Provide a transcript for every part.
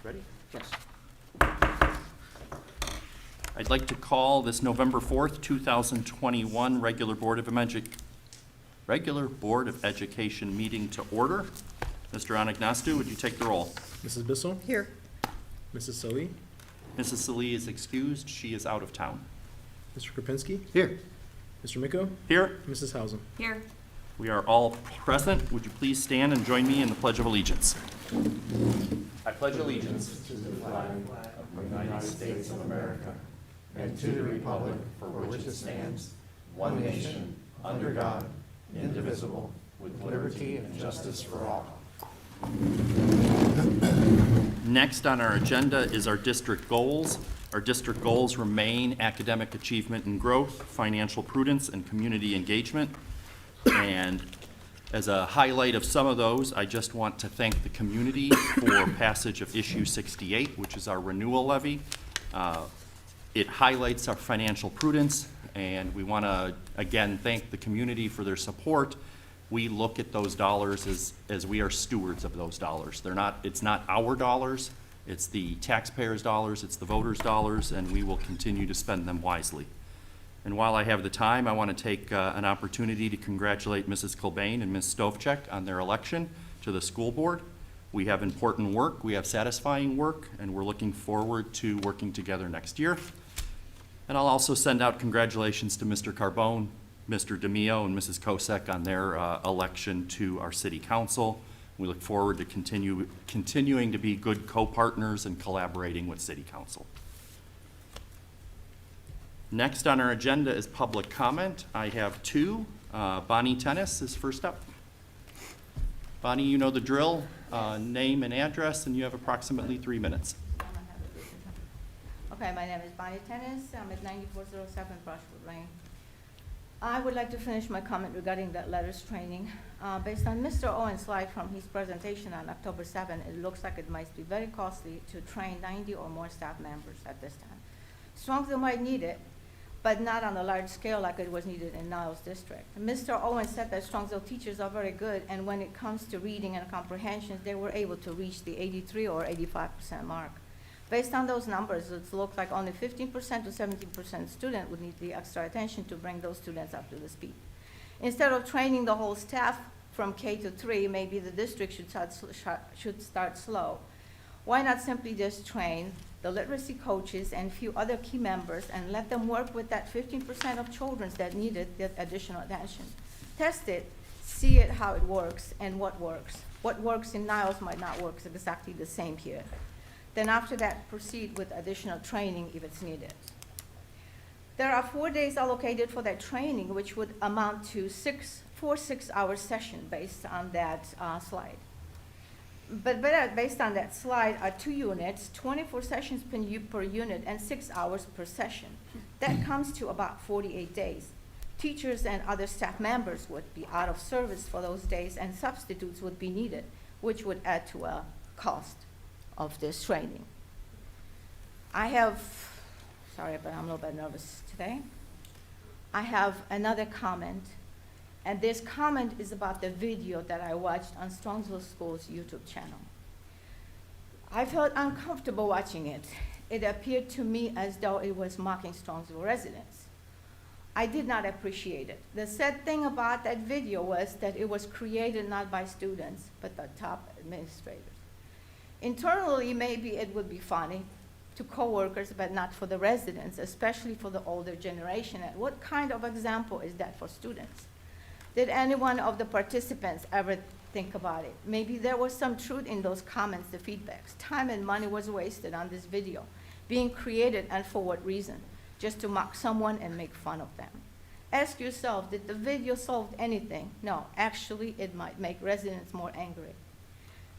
Ready? Yes. I'd like to call this November 4th, 2021 regular Board of Education meeting to order. Mr. Anagnostou, would you take the roll? Mrs. Bissell? Here. Mrs. Salee? Mrs. Salee is excused. She is out of town. Mr. Kropinski? Here. Mr. Miko? Here, Mrs. Hausen? Here. we are all present. Would you please stand and join me in the Pledge of Allegiance? I pledge allegiance to the flag of the United States of America and to the republic for which it stands, one nation, under God, indivisible, with liberty and justice for all. Next on our agenda is our district goals. Our district goals remain academic achievement and growth, financial prudence, and community engagement. And as a highlight of some of those, I just want to thank the community for passage of issue 68, which is our renewal levy. It highlights our financial prudence, and we want to, again, thank the community for their support. We look at those dollars as we are stewards of those dollars. It's not our dollars, it's the taxpayers' dollars, it's the voters' dollars, and we will continue to spend them wisely. And while I have the time, I want to take an opportunity to congratulate Mrs. Kilbane and Ms. Stovchek on their election to the school board. We have important work, we have satisfying work, and we're looking forward to working together next year. And I'll also send out congratulations to Mr. Carbone, Mr. DeMio, and Mrs. Kosek on their election to our city council. We look forward to continuing to be good co-partners and collaborating with city council. Next on our agenda is public comment. I have two. Bonnie Tennis is first up. Bonnie, you know the drill. Name and address, and you have approximately 3 minutes. Okay, my name is Bonnie Tennis. I'm at 9407 Brushwood Lane. I would like to finish my comment regarding that letters training. Based on Mr. Owen's slide from his presentation on October 7, it looks like it might be very costly to train 90 or more staff members at this time. Strongsville might need it, but not on a large scale like it was needed in Niles District. Mr. Owen said that Strongsville teachers are very good, and when it comes to reading and comprehension, they were able to reach the 83 or 85% mark. Based on those numbers, it looks like only 15% to 17% student would need the extra attention to bring those students up to the speed. Instead of training the whole staff from K to 3, maybe the district should start slow. Why not simply just train the literacy coaches and few other key members and let them work with that 15% of children that needed the additional attention? Test it, see it how it works and what works. What works in Niles might not work exactly the same here. Then after that, proceed with additional training if it's needed. There are 4 days allocated for that training, which would amount to 4 6-hour sessions based on that slide. But based on that slide are 2 units, 24 sessions per unit, and 6 hours per session. That comes to about 48 days. Teachers and other staff members would be out of service for those days, and substitutes would be needed, which would add to a cost of this training. Sorry, but I'm a little bit nervous today. I have another comment, and this comment is about the video that I watched on Strongsville School's YouTube channel. I felt uncomfortable watching it. It appeared to me as though it was mocking Strongsville residents. I did not appreciate it. The sad thing about that video was that it was created not by students, but the top administrators. Internally, maybe it would be funny to coworkers, but not for the residents, especially for the older generation. And what kind of example is that for students? Did any one of the participants ever think about it? Maybe there was some truth in those comments, the feedbacks. Time and money was wasted on this video, being created, and for what reason? Just to mock someone and make fun of them. Ask yourself, did the video solve anything? No, actually, it might make residents more angry.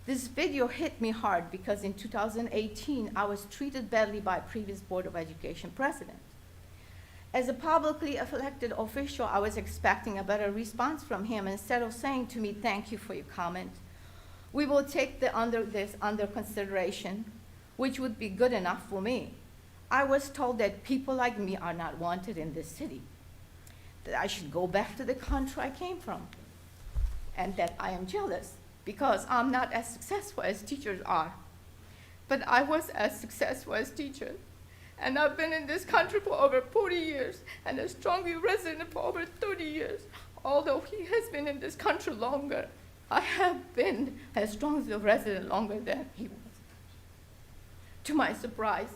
This video hit me hard because in 2018, I was treated badly by a previous Board of Education president. As a publicly elected official, I was expecting a better response from him. Instead of saying to me, "Thank you for your comment, we will take this under consideration," which would be good enough for me. I was told that people like me are not wanted in this city, that I should go back to the country I came from, and that I am jealous because I'm not as successful as teachers are. but I was as successful as teacher. And I've been in this country for over 40 years and a Strongsville resident for over 30 years. Although he has been in this country longer, I have been a Strongsville resident longer than he was. To my surprise,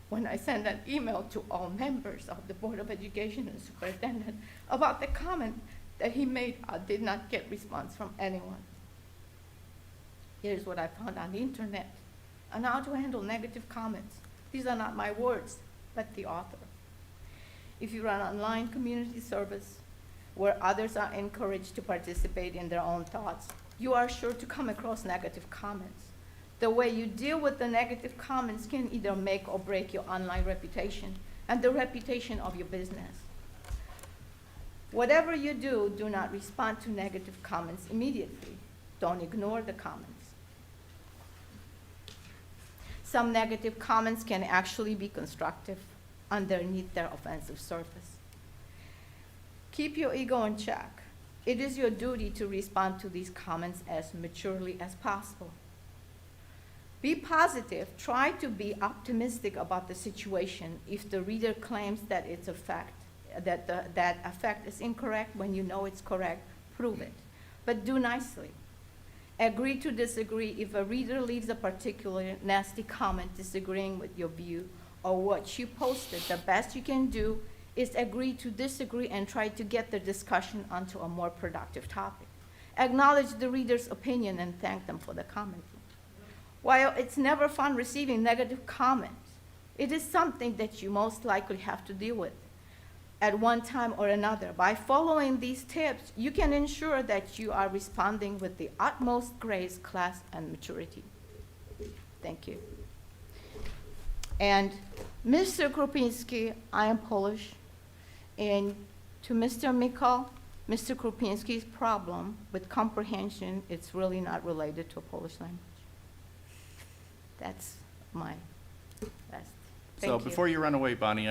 when I sent an email to all members of the Board of Education and Superintendent about the comment that he made, I did not get response from anyone. Here's what I found on the internet on how to handle negative comments. These are not my words, but the author. If you run online community service where others are encouraged to participate in their own thoughts, you are sure to come across negative comments. The way you deal with the negative comments can either make or break your online reputation and the reputation of your business. Whatever you do, do not respond to negative comments immediately. Don't ignore the comments. Some negative comments can actually be constructive underneath their offensive surface. Keep your ego in check. It is your duty to respond to these comments as maturely as possible. Be positive. Try to be optimistic about the situation. If the reader claims that it's a fact, that a fact is incorrect when you know it's correct, prove it. But do nicely. Agree to disagree. If a reader leaves a particular nasty comment disagreeing with your view or what you posted, the best you can do is agree to disagree and try to get the discussion onto a more productive topic. Acknowledge the reader's opinion and thank them for the comment. While it's never fun receiving negative comments, it is something that you most likely have to deal with at one time or another. By following these tips, you can ensure that you are responding with the utmost grace, class, and maturity. Thank you. And Mr. Kropinski, I am Polish, and to Mr. Mikal, Mr. Kropinski's problem with comprehension, it's really not related to a Polish language. That's my best. Thank So you. before you run away, Bonnie,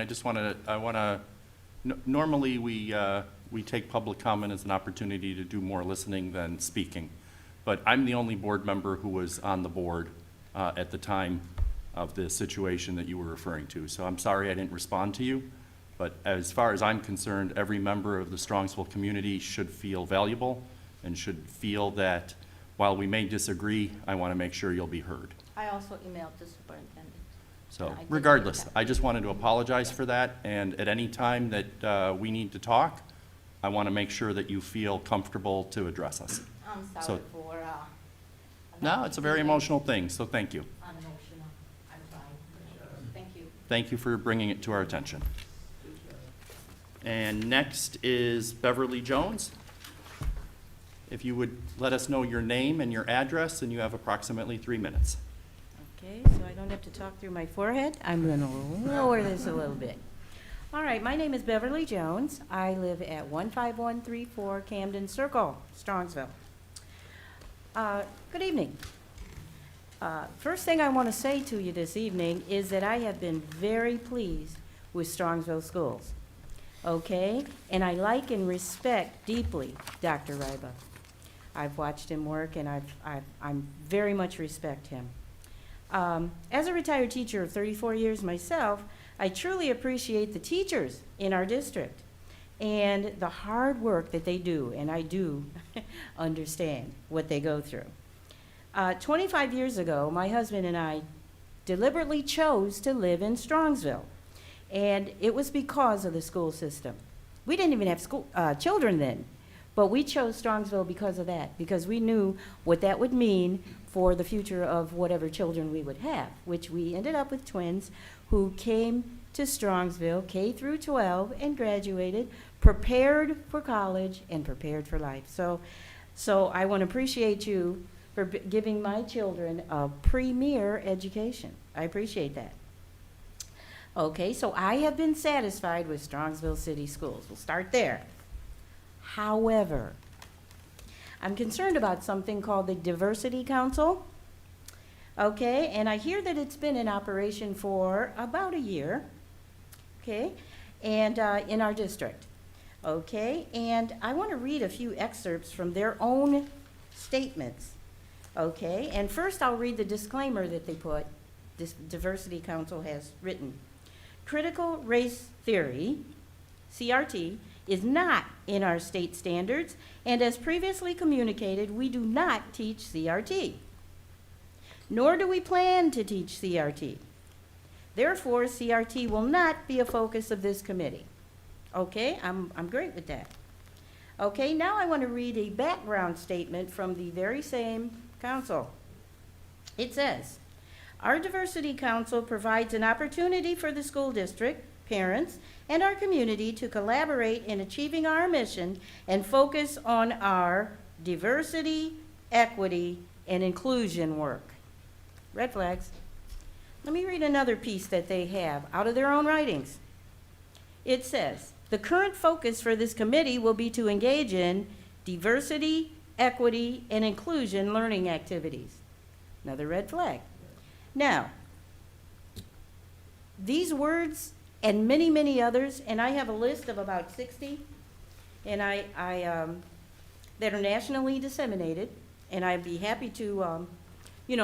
normally we take public comment as an opportunity to do more listening than speaking. But I'm the only board member who was on the board at the time of the situation that you were referring to. So I'm sorry I didn't respond to you. But as far as I'm concerned, every member of the Strongsville community should feel valuable and should feel that while we may disagree, I want to make sure you'll be heard. I also emailed the superintendent. So I did regardless, that. I just wanted to apologize for that, and at any time that we need to talk, I want to make sure that you feel comfortable to address us. I'm sorry So- for. No, it's a very emotional thing, so thank you. Unemotional. I'm trying. Thank you. Thank you for bringing it to our attention. And next is Beverly Jones. If you would let us know your name and your address, and you have approximately 3 minutes. Okay, so I don't have to talk through my forehead. I'm going to lower this a little bit. All right, my name is Beverly Jones. I live at 15134 Camden Circle, Strongsville. Good evening. First thing I want to say to you this evening is that I have been very pleased with Strongsville schools. Okay? And I like and respect deeply Dr. Ryba. I've watched him work, and I'm very much respect him. As a retired teacher of 34 years myself, I truly appreciate the teachers in our district and the hard work that they do, and I do understand what they go through. 25 years ago, my husband and I deliberately chose to live in Strongsville, and it was because of the school system. We didn't even have school children then, but we chose Strongsville because of that, because we knew what that would mean for the future of whatever children we would have, which we ended up with twins who came to Strongsville, K through 12, and graduated, prepared for college and prepared for life. So I want to appreciate you for giving my children a premier education. I appreciate that. Okay, so I have been satisfied with Strongsville City Schools. We'll start there. However, I'm concerned about something called the Diversity Council. Okay, and I hear that it's been in operation for about a year. Okay, and in our district. Okay, and I want to read a few excerpts from their own statements. Okay, and first I'll read the disclaimer that they put this Diversity Council has written. Critical race theory, CRT, is not in our state standards, and as previously communicated, we do not teach CRT. Nor do we plan to teach CRT. Therefore, CRT will not be a focus of this committee. Okay, I'm great with that. Okay, now I want to read a background statement from the very same council. It says, our Diversity Council provides an opportunity for the school district, parents, and our community to collaborate in achieving our mission and focus on our diversity, equity, and inclusion work. Red flags. Let me read another piece that they have out of their own writings. It says, the current focus for this committee will be to engage in diversity, equity, and inclusion learning activities. Another red flag. Now, these words and many, many others, and I have a list of about 60, and that are nationally disseminated, and I'd be happy to,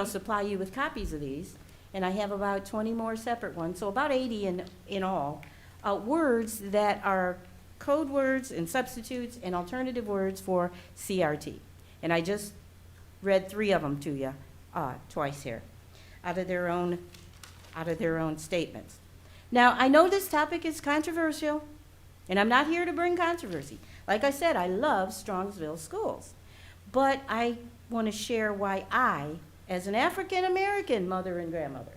supply you with copies of these. And I have about 20 more separate ones, so about 80 in all, words that are code words and substitutes and alternative words for CRT. And I just read 3 of them to you twice here, out of their own statements. Now, I know this topic is controversial, and I'm not here to bring controversy. Like I said, I love Strongsville schools, but I want to share why I, as an African-American mother and grandmother,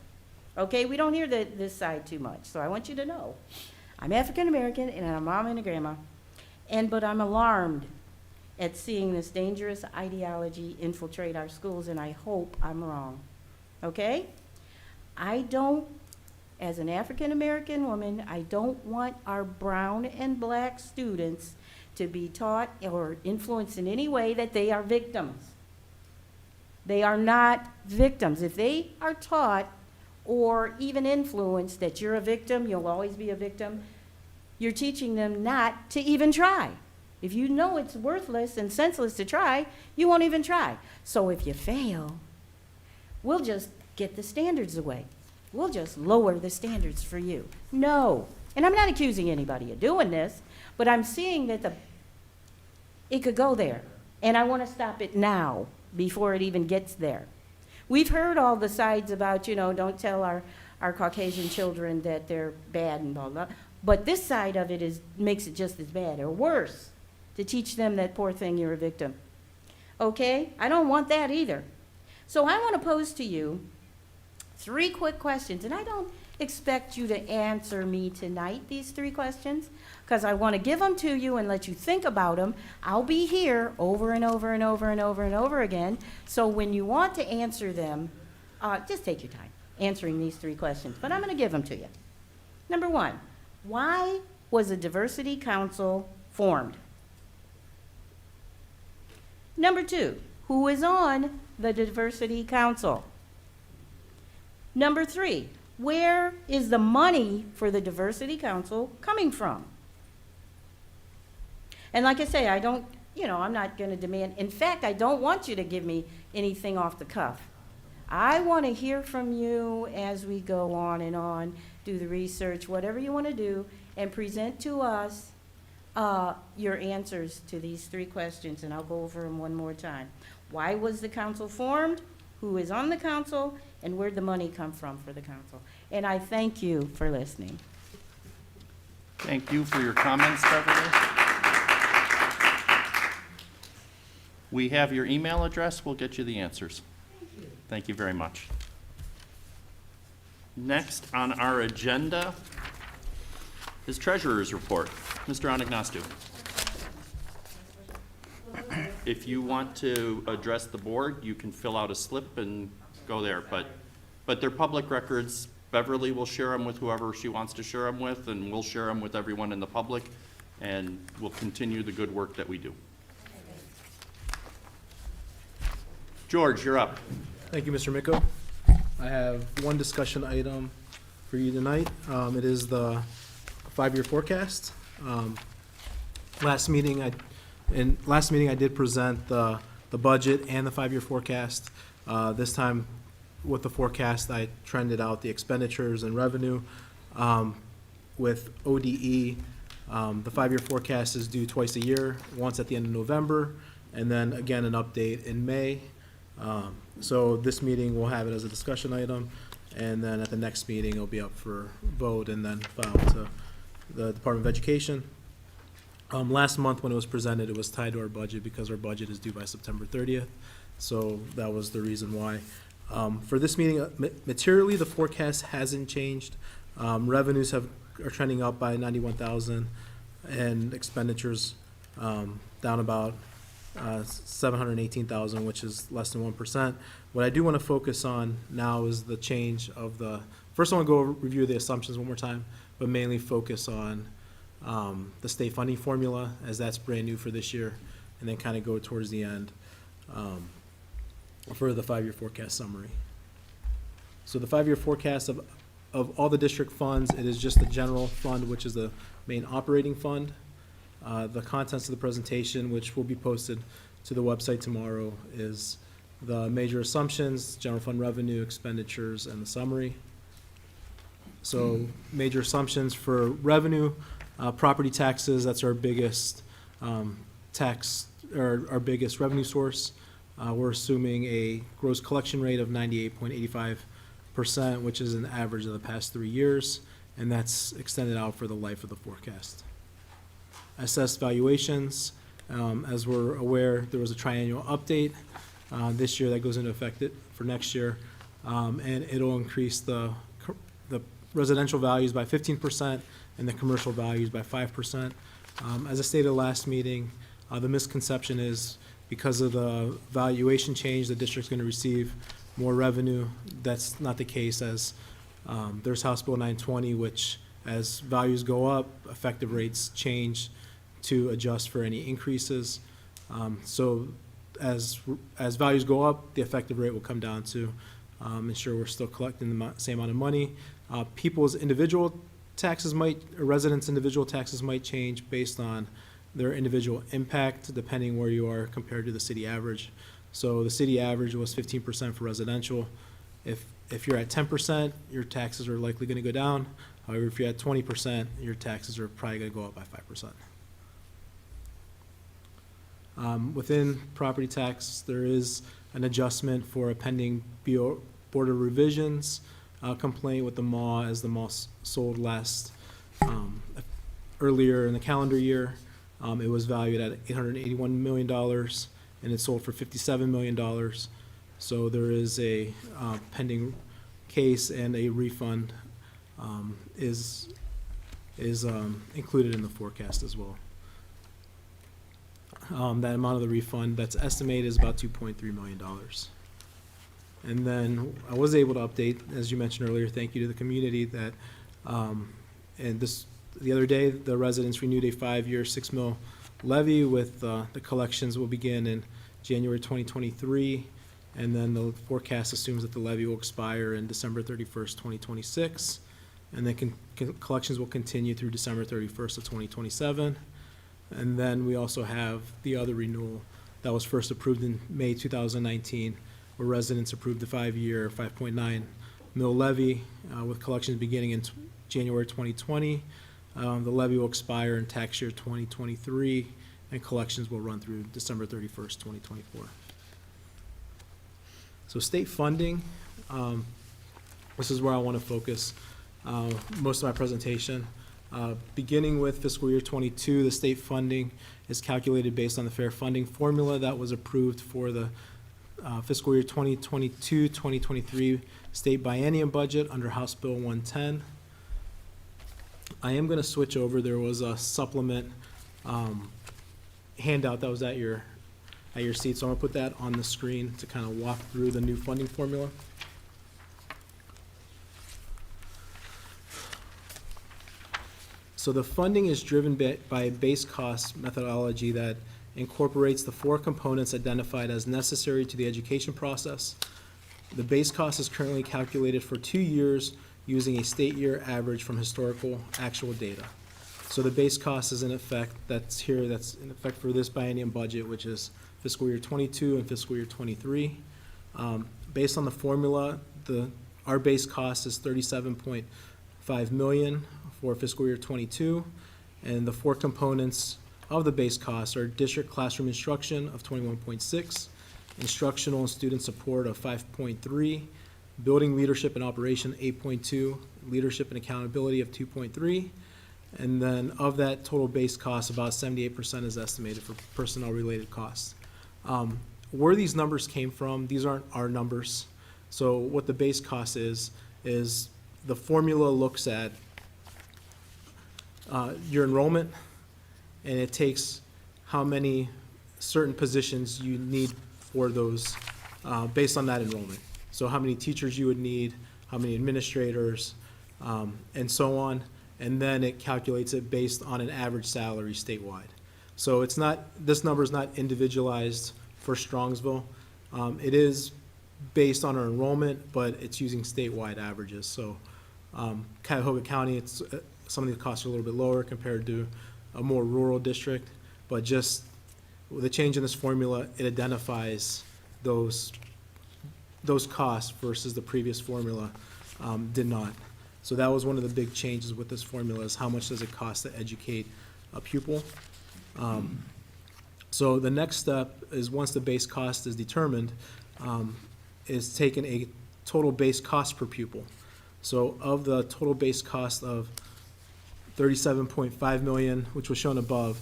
okay, we don't hear this side too much, so I want you to know. I'm African-American, and I'm a mom and a grandma, but I'm alarmed at seeing this dangerous ideology infiltrate our schools, and I hope I'm wrong, okay? As an African-American woman, I don't want our brown and black students to be taught or influenced in any way that they are victims. They are not victims. If they are taught or even influenced that you're a victim, you'll always be a victim, you're teaching them not to even try. If you know it's worthless and senseless to try, you won't even try. So if you fail, we'll just get the standards away. We'll just lower the standards for you. No. And I'm not accusing anybody of doing this, but I'm seeing that it could go there. And I want to stop it now before it even gets there. We've heard all the sides about, don't tell our Caucasian children that they're bad and blah, blah. But this side of it makes it just as bad or worse to teach them that poor thing, you're a victim. Okay? I don't want that either. So I want to pose to you 3 quick questions, and I don't expect you to answer me tonight, these 3 questions, because I want to give them to you and let you think about them. I'll be here over and over and over and over and over again, so when you want to answer them, just take your time answering these 3 questions, but I'm going to give them to you. Number 1, why was a diversity council formed? Number 2, who is on the diversity council? Number 3, where is the money for the Diversity Council coming from? And like I say, I'm not going to demand, in fact, I don't want you to give me anything off the cuff. I want to hear from you as we go on, do the research, whatever you want to do, and present to us your answers to these 3 questions, and I'll go over them one more time. Why was the council formed? Who is on the council? And where'd the money come from for the council? And I thank you for listening. Thank you for your comments, Beverly. We have your email address. We'll get you the answers. Thank you very much. Next on our agenda is Treasurer's Report. Mr. Anagnostou. If you want to address the board, you can fill out a slip and go there, but they're public records. Beverly will share them with whoever she wants to share them with, and we'll share them with everyone in the public, and we'll continue the good work that we do. George, you're up. Thank you, Mr. Micco. I have one discussion item for you tonight. It is the 5-year forecast. Last meeting I did present the budget and the 5-year forecast. This time with the forecast, I trended out the expenditures and revenue. With ODE, the 5-year forecast is due twice a year, once at the end of November, and then again an update in May. So this meeting, we'll have it as a discussion item, and then at the next meeting, it'll be up for vote and then filed to the Department of Education. Last month, when it was presented, it was tied to our budget because our budget is due by September 30th. So that was the reason why. For this meeting, materially, the forecast hasn't changed. Revenues are trending up by 91,000, and expenditures down about 718,000, which is less than 1%. What I do want to focus on now is the change of the. First, I want to go over, review the assumptions one more time, but mainly focus on the state funding formula, as that's brand new for this year, and then kind of go towards the end for the 5-year forecast summary. So the 5-year forecast of all the district funds, it is just the general fund, which is the main operating fund. The contents of the presentation, which will be posted to the website tomorrow, is the major assumptions, general fund revenue, expenditures, and the summary. So major assumptions for revenue, property taxes, that's our biggest tax, or our biggest revenue source. We're assuming a gross collection rate of 98.85%, which is an average of the past 3 years, and that's extended out for the life of the forecast. Assessed valuations, as we're aware, there was a triennial update this year that goes into effect for next year, and it'll increase the residential values by 15% and the commercial values by 5%. As I stated last meeting, the misconception is because of the valuation change, the district's going to receive more revenue. That's not the case, as there's House Bill 920, which as values go up, effective rates change to adjust for any increases. So as values go up, the effective rate will come down to ensure we're still collecting the same amount of money. People's individual taxes residents' individual taxes might change based on their individual impact, depending where you are compared to the city average. So the city average was 15% for residential. If you're at 10%, your taxes are likely going to go down. However, if you're at 20%, your taxes are probably going to go up by 5%. Within property tax, there is an adjustment for a pending Board of Revisions complaint with the mall, as the mall sold last earlier in the calendar year. It was valued at $881 million, and it sold for $57 million. So there is a pending case, and a refund is included in the forecast as well. That amount of the refund that's estimated is about $2.3 million. And then I was able to update, as you mentioned earlier, thank you to the community, that the other day, the residents renewed a 5-year $6 million levy with the collections will begin in January 2023, and then the forecast assumes that the levy will expire in December 31st, 2026, and then collections will continue through December 31st of 2027. And then we also have the other renewal that was first approved in May 2019, where residents approved the 5-year $5.9 million levy with collections beginning in January 2020. The levy will expire in tax year 2023, and collections will run through December 31st, 2024. So state funding, this is where I want to focus most of my presentation. Beginning with fiscal year 22, the state funding is calculated based on the fair funding formula that was approved for the fiscal year 2022-2023 state biennium budget under House Bill 110. I am going to switch over. There was a supplement handout that was at your seat, so I'm going to put that on the screen to kind of walk through the new funding formula. So the funding is driven by a base cost methodology that incorporates the 4 components identified as necessary to the education process. The base cost is currently calculated for 2 years using a state year average from historical actual data. So the base cost is in effect, that's in effect for this biennium budget, which is fiscal year 22 and fiscal year 23. Based on the formula, our base cost is 37.5 million for fiscal year '22, and the four components of the base cost are district classroom instruction of 21.6, instructional and student support of 5.3, building leadership and operation 8.2, leadership and accountability of 2.3, and then of that total base cost, about 78% is estimated for personnel-related costs. Where these numbers came from, these aren't our numbers. So what the base cost is the formula looks at your enrollment, and it takes how many certain positions you need for those, based on that enrollment. So how many teachers you would need, how many administrators, and so on, and then it calculates it based on an average salary statewide. So it's not, this number is not individualized for Strongsville. It is based on our enrollment, but it's using statewide averages. So Cuyahoga County, it's, some of the costs are a little bit lower compared to a more rural district, but just with the change in this formula, it identifies those costs versus the previous formula did not. So that was one of the big changes with this formula, is how much does it cost to educate a pupil. So the next step is, once the base cost is determined, is taking a total base cost per pupil. So of the total base cost of 37.5 million, which was shown above,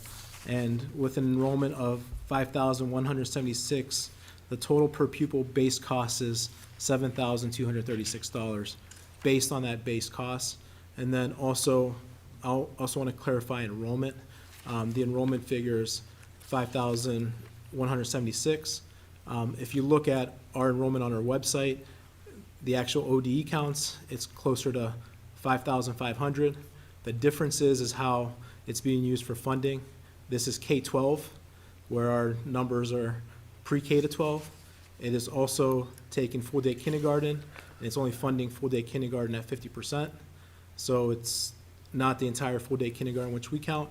and with an enrollment of 5,176, the total per pupil base cost is $7,236 based on that base cost. And then also, I'll also want to clarify enrollment. The enrollment figure is 5,176. If you look at our enrollment on our website, the actual ODE counts, it's closer to 5,500. The difference is how it's being used for funding. This is K-12, where our numbers are pre-K to 12. It is also taking full-day kindergarten, and it's only funding full-day kindergarten at 50%. So it's not the entire full-day kindergarten which we count.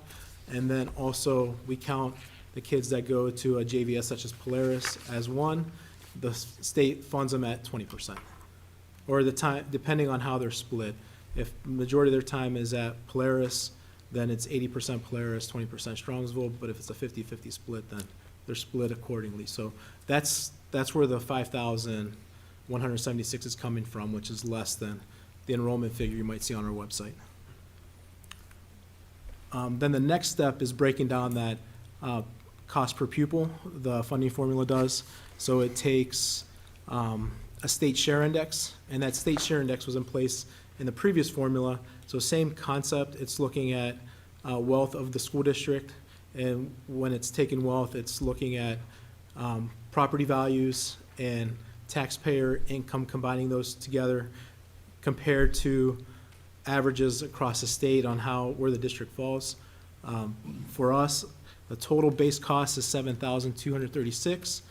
And then also, we count the kids that go to a JVS such as Polaris as one. The state funds them at 20%, or the time, depending on how they're split. If majority of their time is at Polaris, then it's 80% Polaris, 20% Strongsville. But if it's a 50-50 split, then they're split accordingly. So that's where the 5,176 is coming from, which is less than the enrollment figure you might see on our website. Then the next step is breaking down that cost per pupil, the funding formula does. So it takes a state share index, and that state share index was in place in the previous formula. So same concept, it's looking at wealth of the school district, and when it's taking wealth, it's looking at property values and taxpayer income, combining those together compared to averages across the state on where the district falls. For us, the total base cost is $7,236.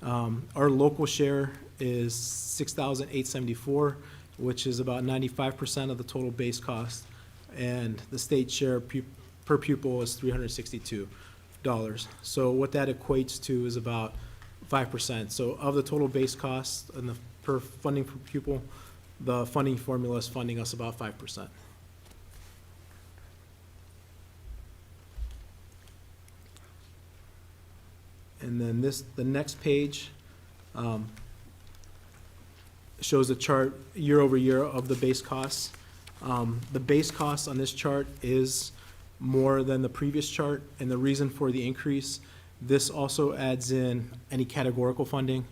Our local share is $6,874, which is about 95% of the total base cost, and the state share per pupil is $362. So what that equates to is about 5%. So of the total base cost and the funding per pupil, the funding formula is funding us about 5%. And then the next page shows a chart year over year of the base costs. The base cost on this chart is more than the previous chart, and the reason for the increase, this also adds in any categorical funding.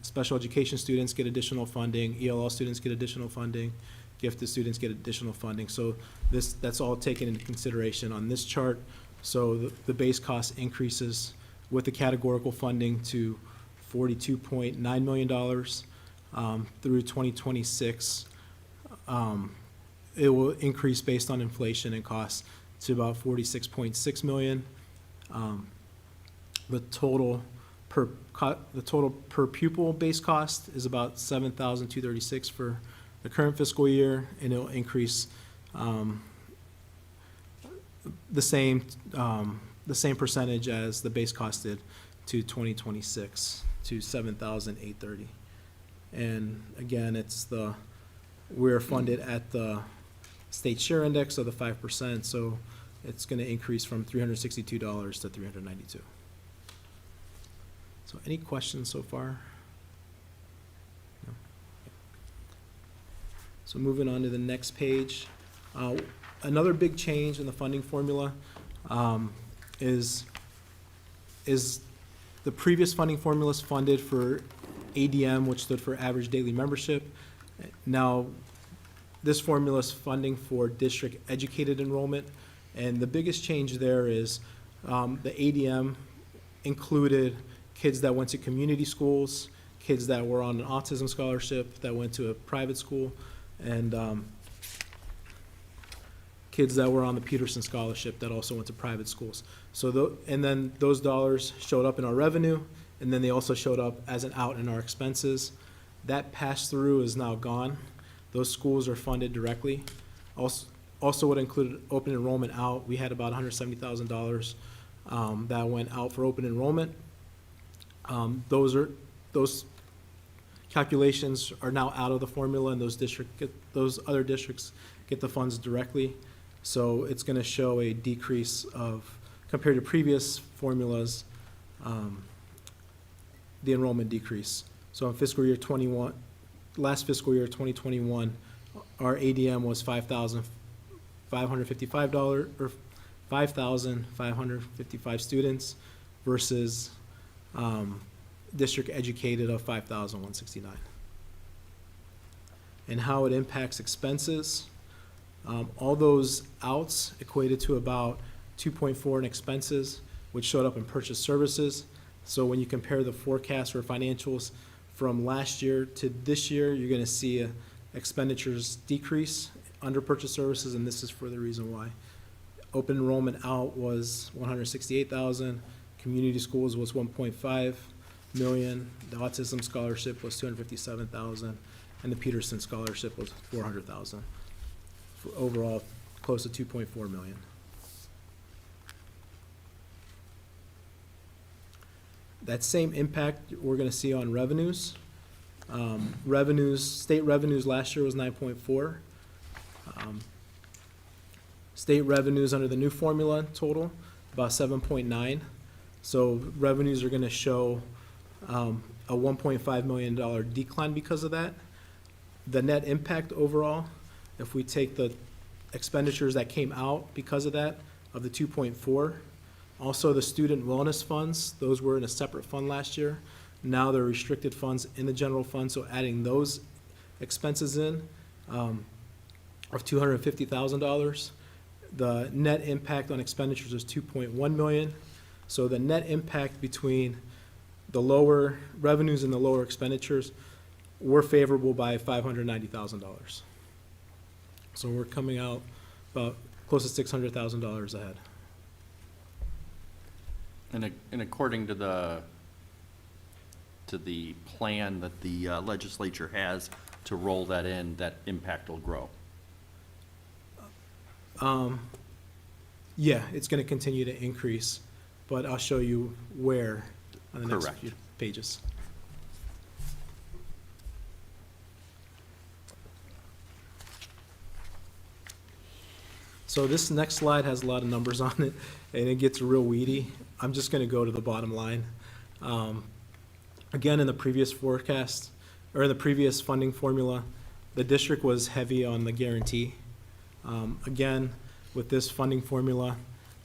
Special education students get additional funding, ELL students get additional funding, gifted students get additional funding. So that's all taken into consideration on this chart. So the base cost increases with the categorical funding to $42.9 million through 2026. It will increase based on inflation and costs to about $46.6 million. The total per pupil base cost is about $7,236 for the current fiscal year, and it'll increase the same percentage as the base cost did to 2026 to $7,830. And again, we're funded at the state share index of the 5%, so it's gonna increase from $362 to $392. So any questions so far? No? So moving on to the next page. Another big change in the funding formula is the previous funding formulas funded for ADM, which stood for average daily membership. Now, this formula is funding for district educated enrollment, and the biggest change there is the ADM included kids that went to community schools, kids that were on an autism scholarship that went to a private school, and kids that were on the Peterson Scholarship that also went to private schools. So, and then those dollars showed up in our revenue, and then they also showed up as an out in our expenses. That pass-through is now gone. Those schools are funded directly. Also what included open enrollment out, we had about $170,000 that went out for open enrollment. Those calculations are now out of the formula, and those other districts get the funds directly. So it's gonna show a decrease of, compared to previous formulas, the enrollment decrease. So in fiscal year 21, last fiscal year 2021, our ADM was $5,555 or 5,555 students versus district educated of 5,169. And how it impacts expenses. All those outs equated to about 2.4 in expenses, which showed up in purchase services. So when you compare the forecast or financials from last year to this year, you're gonna see expenditures decrease under purchase services, and this is for the reason why. Open enrollment out was 168,000, community schools was 1.5 million, the autism scholarship was 257,000, and the Peterson scholarship was 400,000. Overall, close to 2.4 million. That same impact we're gonna see on revenues. State revenues last year was 9.4. State revenues under the new formula total, about 7.9. So revenues are gonna show a $1.5 million decline because of that. The net impact overall, if we take the expenditures that came out because of that, of the 2.4, also the student wellness funds, those were in a separate fund last year. Now they're restricted funds in the general fund, so adding those expenses in of $250,000. The net impact on expenditures is 2.1 million. So the net impact between the lower revenues and the lower expenditures were favorable by $590,000. So we're coming out about close to $600,000 ahead. And according to the plan that the legislature has to roll that in, that impact will grow. Yeah, it's gonna continue to increase, but I'll show you where on the next Correct. few pages. So this next slide has a lot of numbers on it, and it gets real weedy. I'm just gonna go to the bottom line. Again, in the previous forecast, or in the previous funding formula, the district was heavy on the guarantee. Again, with this funding formula,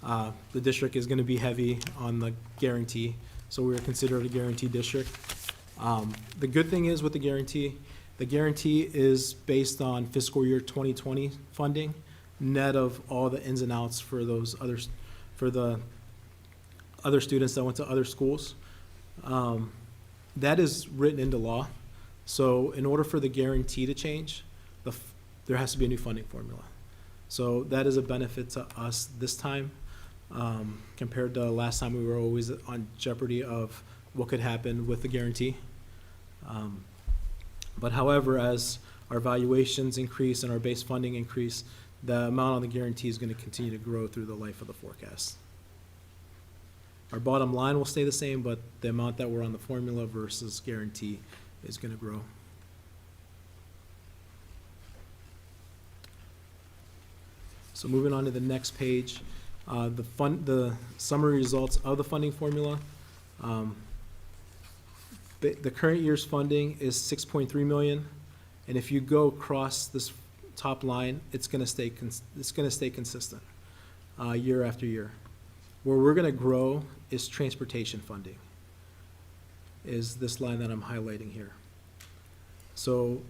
the district is gonna be heavy on the guarantee, so we are considered a guarantee district. The good thing is with the guarantee is based on fiscal year 2020 funding, net of all the ins and outs for those others, for the other students that went to other schools. That is written into law. So in order for the guarantee to change, there has to be a new funding formula. So that is a benefit to us this time, compared to last time we were always on jeopardy of what could happen with the guarantee. But however, as our valuations increase and our base funding increase, the amount on the guarantee is going to continue to grow through the life of the forecast. Our bottom line will stay the same, but the amount that we're on the formula versus guarantee is going to grow. So moving on to the next page, the summary results of the funding formula. The current year's funding is 6.3 million, and if you go across this top line, it's gonna stay consistent, year after year. Where we're gonna grow is transportation funding, is this line that I'm highlighting here. So,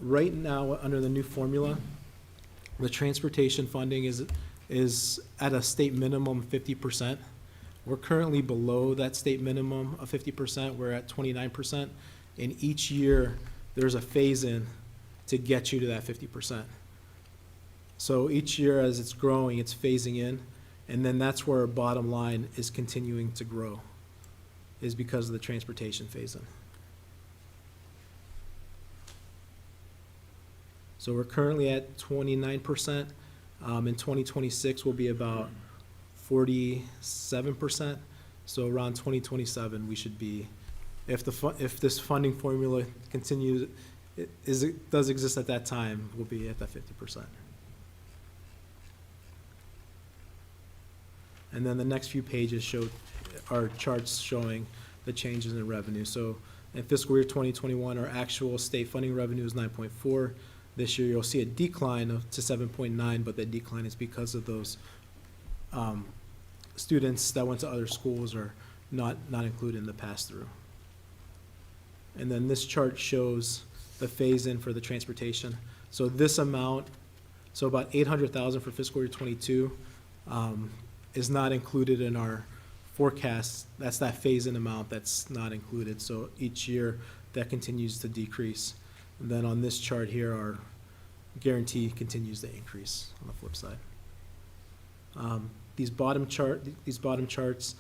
right now, under the new formula, the transportation funding is at a state minimum 50%. We're currently below that state minimum of 50%, we're at 29%, and each year, there's a phase-in to get you to that 50%. So each year as it's growing, it's phasing in, and then that's where our bottom line is continuing to grow, is because of the transportation phase-in. So we're currently at 29%. In 2026, we'll be about 47%. So around 2027, we should be, if this funding formula continues, it does exist at that time, we'll be at that 50%. And then the next few pages are charts showing the changes in revenue. So in fiscal year 2021, our actual state funding revenue is 9.4. This year, you'll see a decline to 7.9, but that decline is because of those students that went to other schools are not included in the pass-through. And then this chart shows the phase-in for the transportation. So this amount, so about 800,000 for fiscal year 22, is not included in our forecast. That's that phase-in amount that's not included. So each year, that continues to decrease. And then on this chart here, our guarantee continues to increase on the flip side. These bottom charts,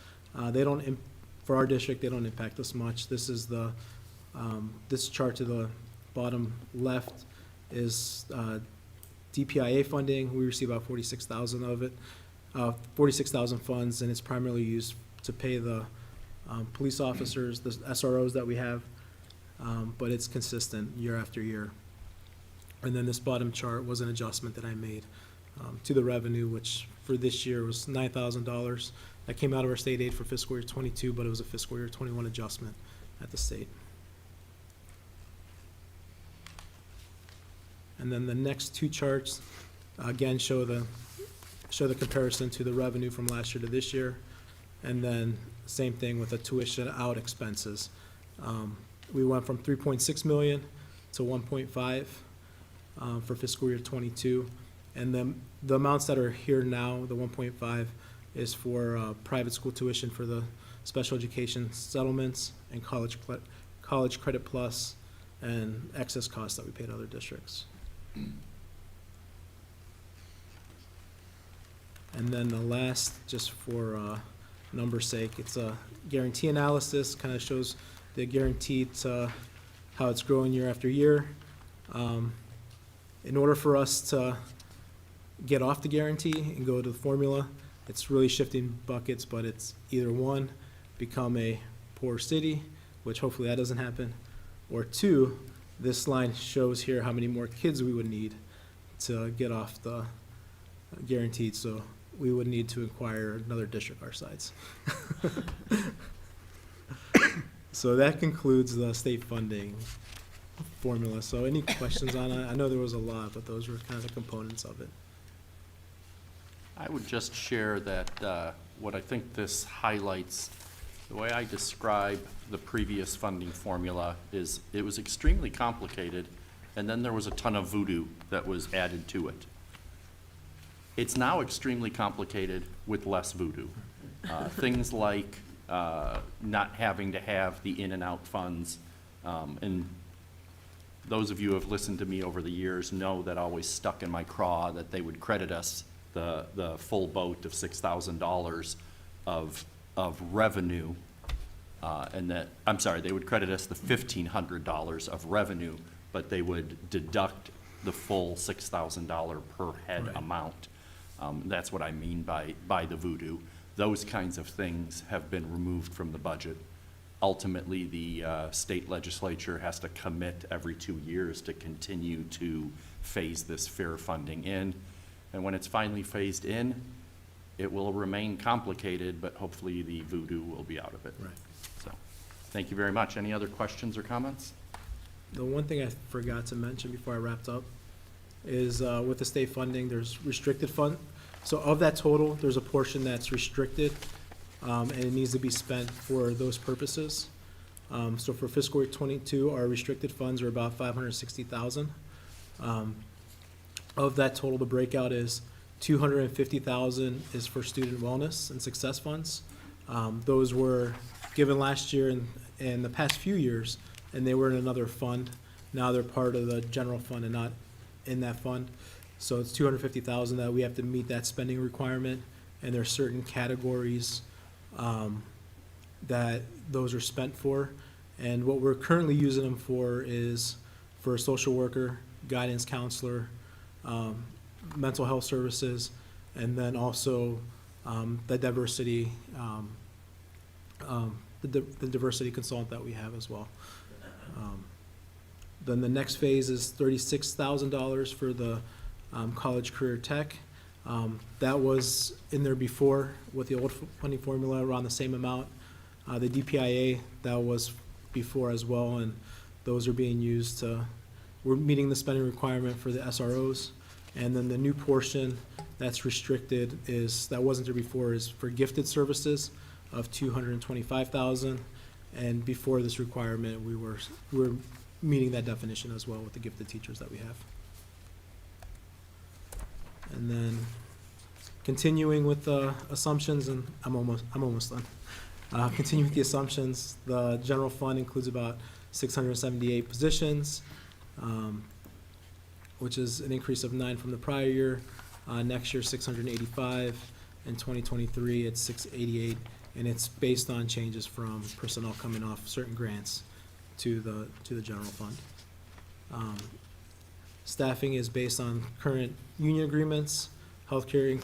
for our district, they don't impact us much. This is this chart to the bottom left is DPIA funding. We receive about 46,000 of it, 46,000 funds, and it's primarily used to pay the police officers, the SROs that we have, but it's consistent year after year. And then this bottom chart was an adjustment that I made to the revenue, which for this year was $9,000. That came out of our state aid for fiscal year 22, but it was a fiscal year 21 adjustment at the state. And then the next two charts, again, show the comparison to the revenue from last year to this year. And then same thing with the tuition out expenses. We went from 3.6 million to 1.5 for fiscal year 22. And then the amounts that are here now, the 1.5, is for private school tuition for the special education settlements and college credit plus and excess costs that we pay to other districts. And then the last, just for number's sake, it's a guarantee analysis, kind of shows the guarantee to how it's growing year after year. In order for us to get off the guarantee and go to the formula, it's really shifting buckets, but it's either one, become a poor city, which hopefully that doesn't happen, or two, this line shows here how many more kids we would need to get off the guaranteed, so we would need to acquire another district our size. So that concludes the state funding formula. So any questions on it? I know there was a lot, but those were kind of the components of it. I would just share that what I think this highlights, the way I describe the previous funding formula is it was extremely complicated, and then there was a ton of voodoo that was added to it. It's now extremely complicated with less voodoo. Things like not having to have the in and out funds, and those of you who have listened to me over the years know that always stuck in my craw that they would credit us the full boat of $6,000 of revenue, and that, I'm sorry, they would credit us the $1,500 of revenue, but they would deduct the full $6,000 per head Right. amount. That's what I mean by the voodoo. Those kinds of things have been removed from the budget. Ultimately, the state legislature has to commit every 2 years to continue to phase this fair funding in. And when it's finally phased in, it will remain complicated, but hopefully the voodoo will be out of it. Right. So, thank you very much. Any other questions or comments? The one thing I forgot to mention before I wrapped up is with the state funding, there's restricted fund. So of that total, there's a portion that's restricted, and it needs to be spent for those purposes. So for fiscal year '22, our restricted funds are about $560,000. Of that total, the breakout is $250,000 is for student wellness and success funds. Those were given last year and the past few years, and they were in another fund. Now they're part of the general fund and not in that fund. So it's $250,000 that we have to meet that spending requirement, and there are certain categories that those are spent for. And what we're currently using them for is for a social worker, guidance counselor, mental health services, and then also the diversity, the diversity consultant that we have as well. Then the next phase is $36,000 for the college career tech. That was in there before with the old funding formula around the same amount. The DPIA, that was before as well, and those are being used to, we're meeting the spending requirement for the SROs. And then the new portion that's restricted is, that wasn't there before, is for gifted services of $225,000. And before this requirement, we were meeting that definition as well with the gifted teachers that we have. And then continuing with the assumptions, and I'm almost done. Continuing with the assumptions, the general fund includes about 678 positions, which is an increase of 9 from the prior year. Next year, 685. In 2023, it's 688, and it's based on changes from personnel coming off certain grants to the general fund. Staffing is based on current union agreements. Healthcare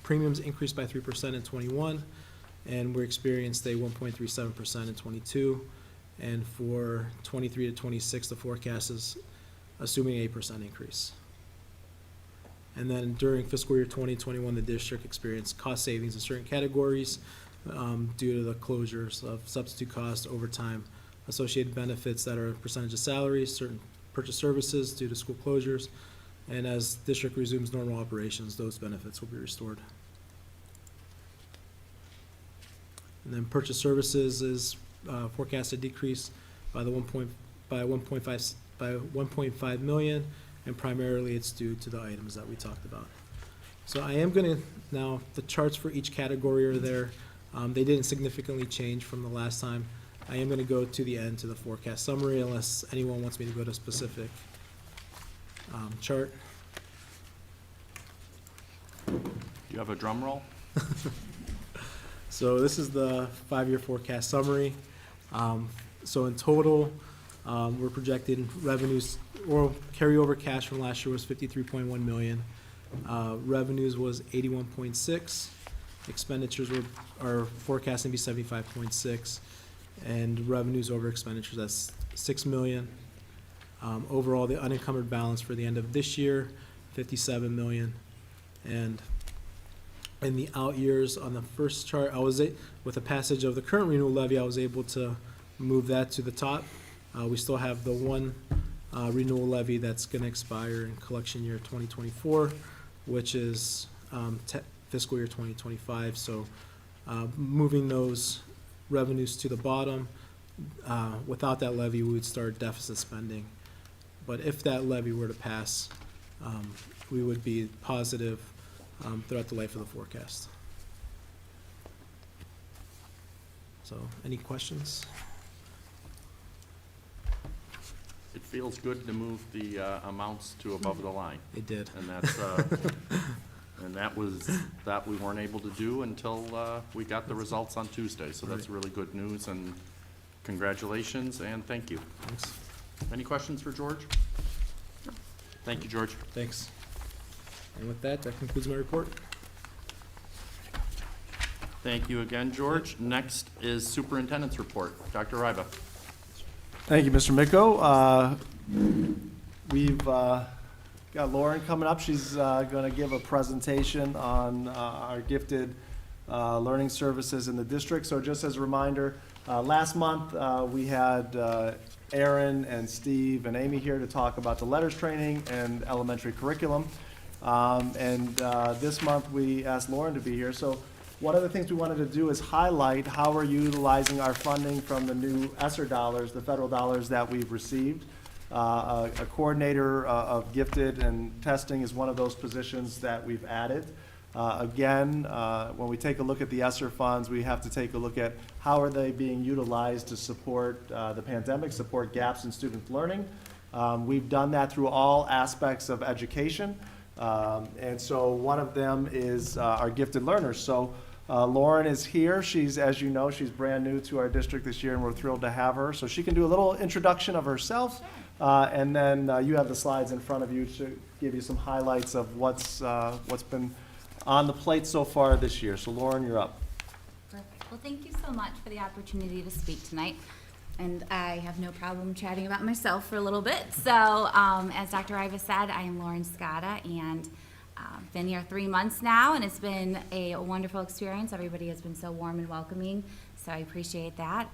premiums increased by 3% in '21, and we experienced a 1.37% in '22. And for '23 to '26, the forecast is assuming 8% increase. And then during fiscal year 2021, the district experienced cost savings in certain categories due to the closures of substitute costs, overtime, associated benefits that are a percentage of salaries, certain purchase services due to school closures. And as district resumes normal operations, those benefits will be restored. And then purchase services is forecasted decrease by 1.5 million, and primarily it's due to the items that we talked about. So I am gonna, now, the charts for each category are there. They didn't significantly change from the last time. I am gonna go to the end to the forecast summary unless anyone wants me to go to a specific chart. You have a drum roll? So this is the 5-year forecast summary. So in total, we're projecting revenues, or carryover cash from last year was 53.1 million. Revenues was 81.6. Expenditures are forecasting to be 75.6, and revenues over expenditures, that's 6 million. Overall, the unencumbered balance for the end of this year, 57 million. And in the out years, on the first chart, with the passage of the current renewal levy, I was able to move that to the top. We still have the one renewal levy that's gonna expire in collection year 2024, which is fiscal year 2025. So moving those revenues to the bottom, without that levy, we would start deficit spending. But if that levy were to pass, we would be positive throughout the life of the forecast. So, any questions? It feels good to move the amounts to above the line. It did. And that's, and that we weren't able to do until we got the results on Tuesday. So that's really good news, and congratulations and thank you. Thanks. Any questions for George? Thank you, George. Thanks. And with that, that concludes my report. Thank you again, George. Next is Superintendent's report. Dr. Ryba. Thank you, Mr. Micko. We've got Lauren coming up. She's going to give a presentation on our gifted learning services in the district. So just as a reminder, last month we had Aaron and Steve and Amy here to talk about the letters training and elementary curriculum. This month we asked Lauren to be here. So one of the things we wanted to do is highlight how we're utilizing our funding from the new ESSER dollars, the federal dollars that we've received. A coordinator of gifted and testing is one of those positions that we've added. Again, when we take a look at the ESSER funds, we have to take a look at how are they being utilized to support the pandemic, support gaps in student learning. We've done that through all aspects of education. And so one of them is our gifted learners. So Lauren is here. She's, as you know, she's brand new to our district this year, and we're thrilled to have her. So she can do a little introduction of herself. And then you have the slides in front of you to give you some highlights of what's been on the plate so far this year. So Lauren, you're up. Perfect. Well, thank you so much for the opportunity to speak tonight. And I have no problem chatting about myself for a little bit. So as Dr. Iva said, I am Lauren Scotta, and been here 3 months now, and it's been a wonderful experience. Everybody has been so warm and welcoming, so I appreciate that.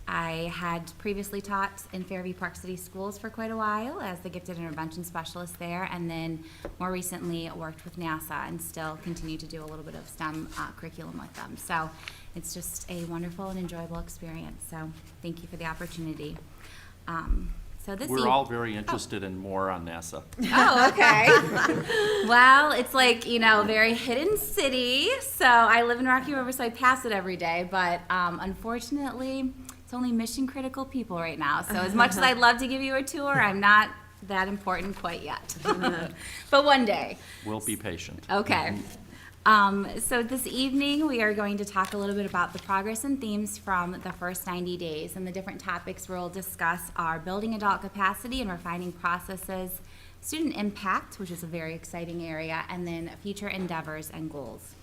I had previously taught in Fairview Park City Schools for quite a while as the gifted intervention specialist there, and then more recently worked with NASA and still continue to do a little bit of STEM curriculum with them. So it's just a wonderful and enjoyable experience. So thank you for the opportunity. We're all very interested in more on NASA. Oh, okay. Well, it's like, very hidden city. So I live in Rocky River, so I pass it every day. But unfortunately, it's only mission critical people right now. So as much as I'd love to give you a tour, I'm not that important quite yet. But one day. We'll be patient. Okay. So this evening we are going to talk a little bit about the progress and themes from the first 90 days, and the different topics we'll discuss are building adult capacity and refining processes, student impact, which is a very exciting area, and then future endeavors and goals.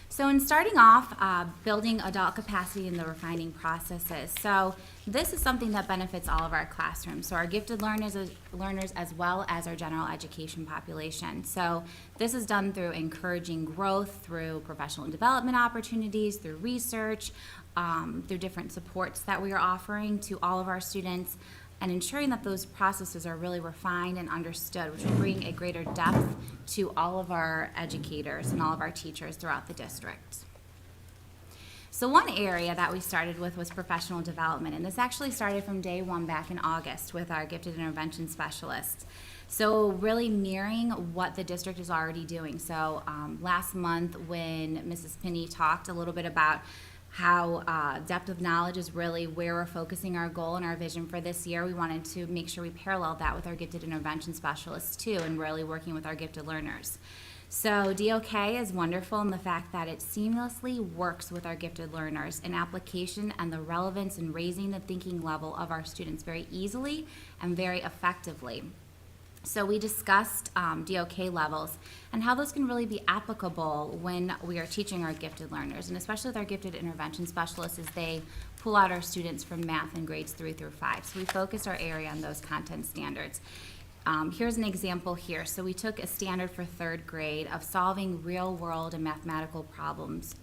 So in starting off, building adult capacity and the refining processes. So this is something that benefits all of our classrooms. So our gifted learners as well as our general education population. So this is done through encouraging growth, through professional development opportunities, through research, through different supports that we are offering to all of our students, and ensuring that those processes are really refined and understood, which will bring a greater depth to all of our educators and all of our teachers throughout the district. So one area that we started with was professional development, and this actually started from day one back in August with our gifted intervention specialists. So really mirroring what the district is already doing. So last month when Mrs. Pinney talked a little bit about how depth of knowledge is really where we're focusing our goal and our vision for this year, we wanted to make sure we paralleled that with our gifted intervention specialists too, and really working with our gifted learners. So DOK is wonderful in the fact that it seamlessly works with our gifted learners in application and the relevance in raising the thinking level of our students very easily and very effectively. So we discussed DOK levels and how those can really be applicable when we are teaching our gifted learners, and especially with our gifted intervention specialists as they pull out our students from math in grades 3 through 5. So we focused our area on those content standards. Here's an example here. So we took a standard for 3rd grade of solving real world and mathematical problems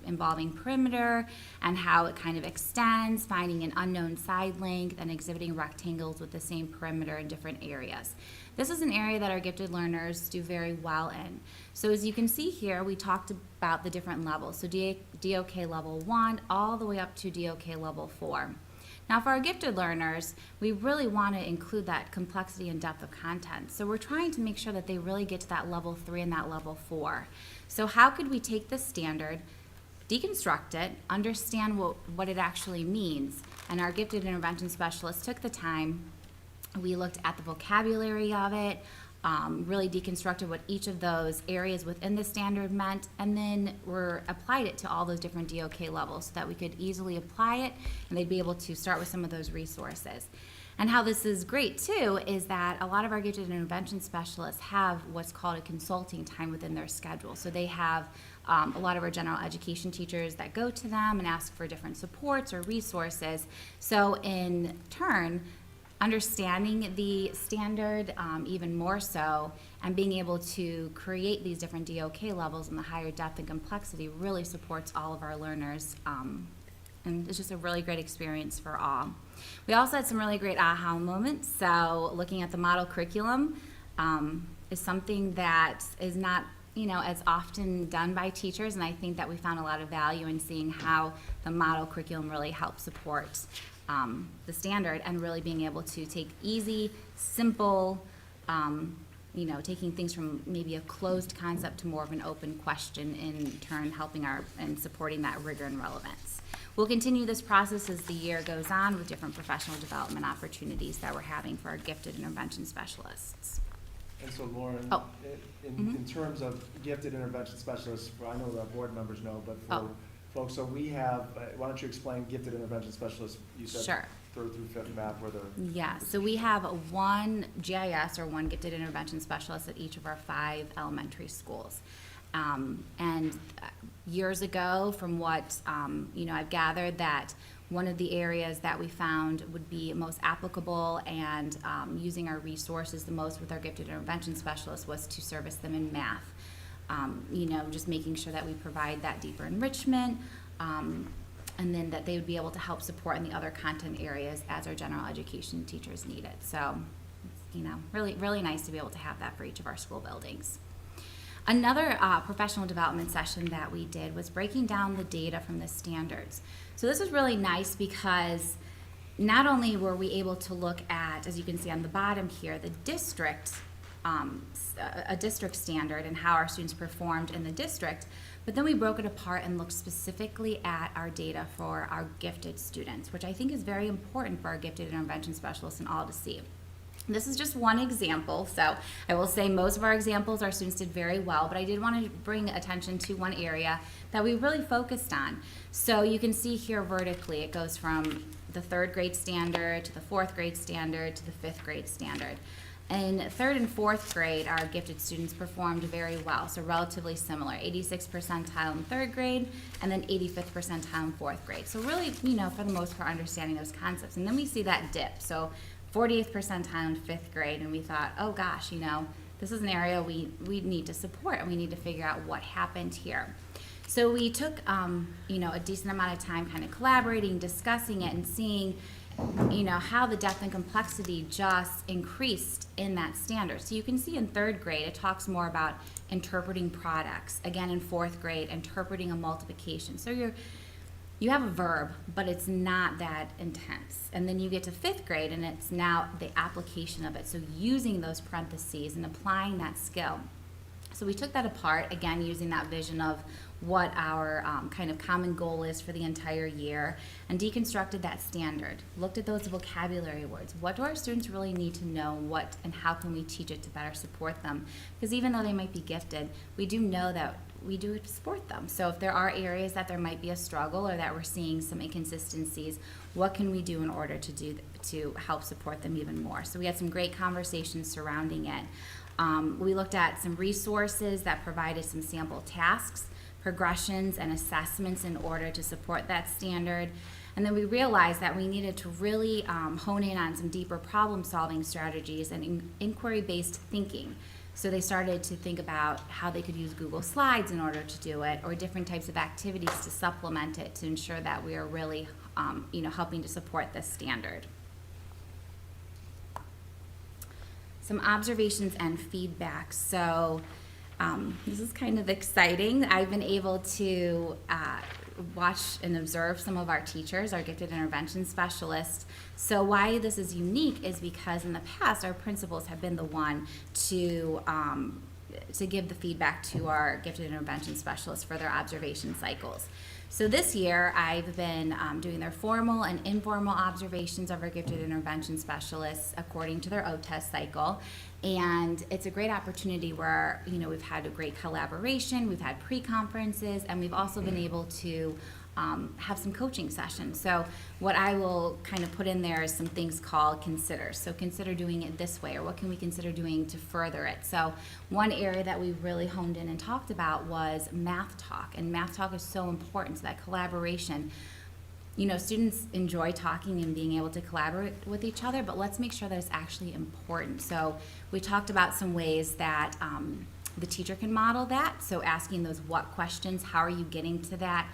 involving perimeter and how it kind of extends, finding an unknown side length, and exhibiting rectangles with the same perimeter in different areas. This is an area that our gifted learners do very well in. So as you can see here, we talked about the different levels. So DOK level 1 all the way up to DOK level 4. Now for our gifted learners, we really want to include that complexity and depth of content. So we're trying to make sure that they really get to that level 3 and that level 4. So how could we take this standard, deconstruct it, understand what it actually means? And our gifted intervention specialists took the time. We looked at the vocabulary of it, really deconstructed what each of those areas within the standard meant, and then applied it to all those different DOK levels so that we could easily apply it and they'd be able to start with some of those resources. And how this is great too is that a lot of our gifted intervention specialists have what's called a consulting time within their schedule. So they have a lot of our general education teachers that go to them and ask for different supports or resources. So in turn, understanding the standard even more so, and being able to create these different DOK levels and the higher depth and complexity really supports all of our learners. And it's just a really great experience for all. We also had some really great aha moments. So looking at the model curriculum is something that is not, you know, as often done by teachers, and I think that we found a lot of value in seeing how the model curriculum really helps support the standard, and really being able to take easy, simple, you know, taking things from maybe a closed concept to more of an open question, in turn helping and supporting that rigor and relevance. We'll continue this process as the year goes on with different professional development opportunities that we're having for our gifted intervention specialists. And so Lauren, Oh. in terms of gifted intervention specialists, well, I know that board members know, but for Oh. folks, so we have, why don't you explain gifted intervention specialists? You said Sure. third through fifth math, where they're. Yeah, so we have one GIS, or one gifted intervention specialist, at each of our 5 elementary schools. And years ago, from what you know, I've gathered, that one of the areas that we found would be most applicable and using our resources the most with our gifted intervention specialists was to service them in math. You know, just making sure that we provide that deeper enrichment, and then that they would be able to help support in the other content areas as our general education teachers need it. So, you know, really, really nice to be able to have that for each of our school buildings. Another professional development session that we did was breaking down the data from the standards. So this was really nice because not only were we able to look at, as you can see on the bottom here, the district, a district standard and how our students performed in the district, but then we broke it apart and looked specifically at our data for our gifted students, which I think is very important for our gifted intervention specialists and all to see. This is just one example, so I will say most of our examples, our students did very well, but I did want to bring attention to one area that we really focused on. So you can see here vertically, it goes from the 3rd grade standard to the 4th grade standard to the 5th grade standard. In 3rd and 4th grade, our gifted students performed very well, so relatively similar, 86th percentile in 3rd grade, and then 85th percentile in 4th grade. So really, you know, for the most part, understanding those concepts. And then we see that dip, so 48th percentile in 5th grade, and we thought, oh gosh, you know, this is an area we need to support, and we need to figure out what happened here. So we took, you know, a decent amount of time kind of collaborating, discussing it, and seeing, you know, how the depth and complexity just increased in that standard. So you can see in 3rd grade, it talks more about interpreting products. Again, in 4th grade, interpreting a multiplication. So you have a verb, but it's not that intense. And then you get to 5th grade, and it's now the application of it. So using those parentheses and applying that skill. So we took that apart, again, using that vision of what our kind of common goal is for the entire year, and deconstructed that standard. Looked at those vocabulary words. What do our students really need to know? What and how can we teach it to better support them? Because even though they might be gifted, we do know that we do support them. So if there are areas that there might be a struggle or that we're seeing some inconsistencies, what can we do in order to help support them even more? So we had some great conversations surrounding it. We looked at some resources that provided some sample tasks, progressions, and assessments in order to support that standard. And then we realized that we needed to really hone in on some deeper problem-solving strategies and inquiry-based thinking. So they started to think about how they could use Google Slides in order to do it, or different types of activities to supplement it to ensure that we are really, you know, helping to support this standard. Some observations and feedback. So this is kind of exciting. I've been able to watch and observe some of our teachers, our gifted intervention specialists. So why this is unique is because in the past, our principals have been the one to give the feedback to our gifted intervention specialists for their observation cycles. So this year, I've been doing their formal and informal observations of our gifted intervention specialists according to their OTES cycle. And it's a great opportunity where, you know, we've had a great collaboration, we've had pre-conferences, and we've also been able to have some coaching sessions. So what I will kind of put in there is some things called consider. So consider doing it this way, or what can we consider doing to further it? So one area that we really honed in and talked about was math talk. And math talk is so important, so that collaboration. students enjoy talking and being able to collaborate with each other, but let's make sure that it's actually important. So we talked about some ways that the teacher can model that. So asking those what questions, how are you getting to that?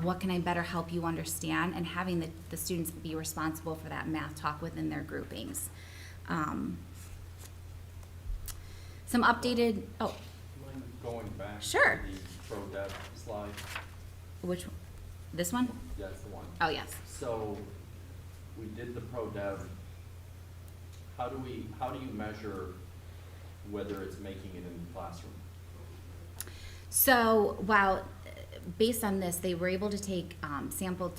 What can I better help you understand? And having the students be responsible for that math talk within their groupings. Some updated, Mind going back Sure. to the pro dev slide? which, this one? That's the one. Oh, yes. So we did the pro dev. How do you measure whether it's making it in the classroom? So while, based on this, they were able to take sample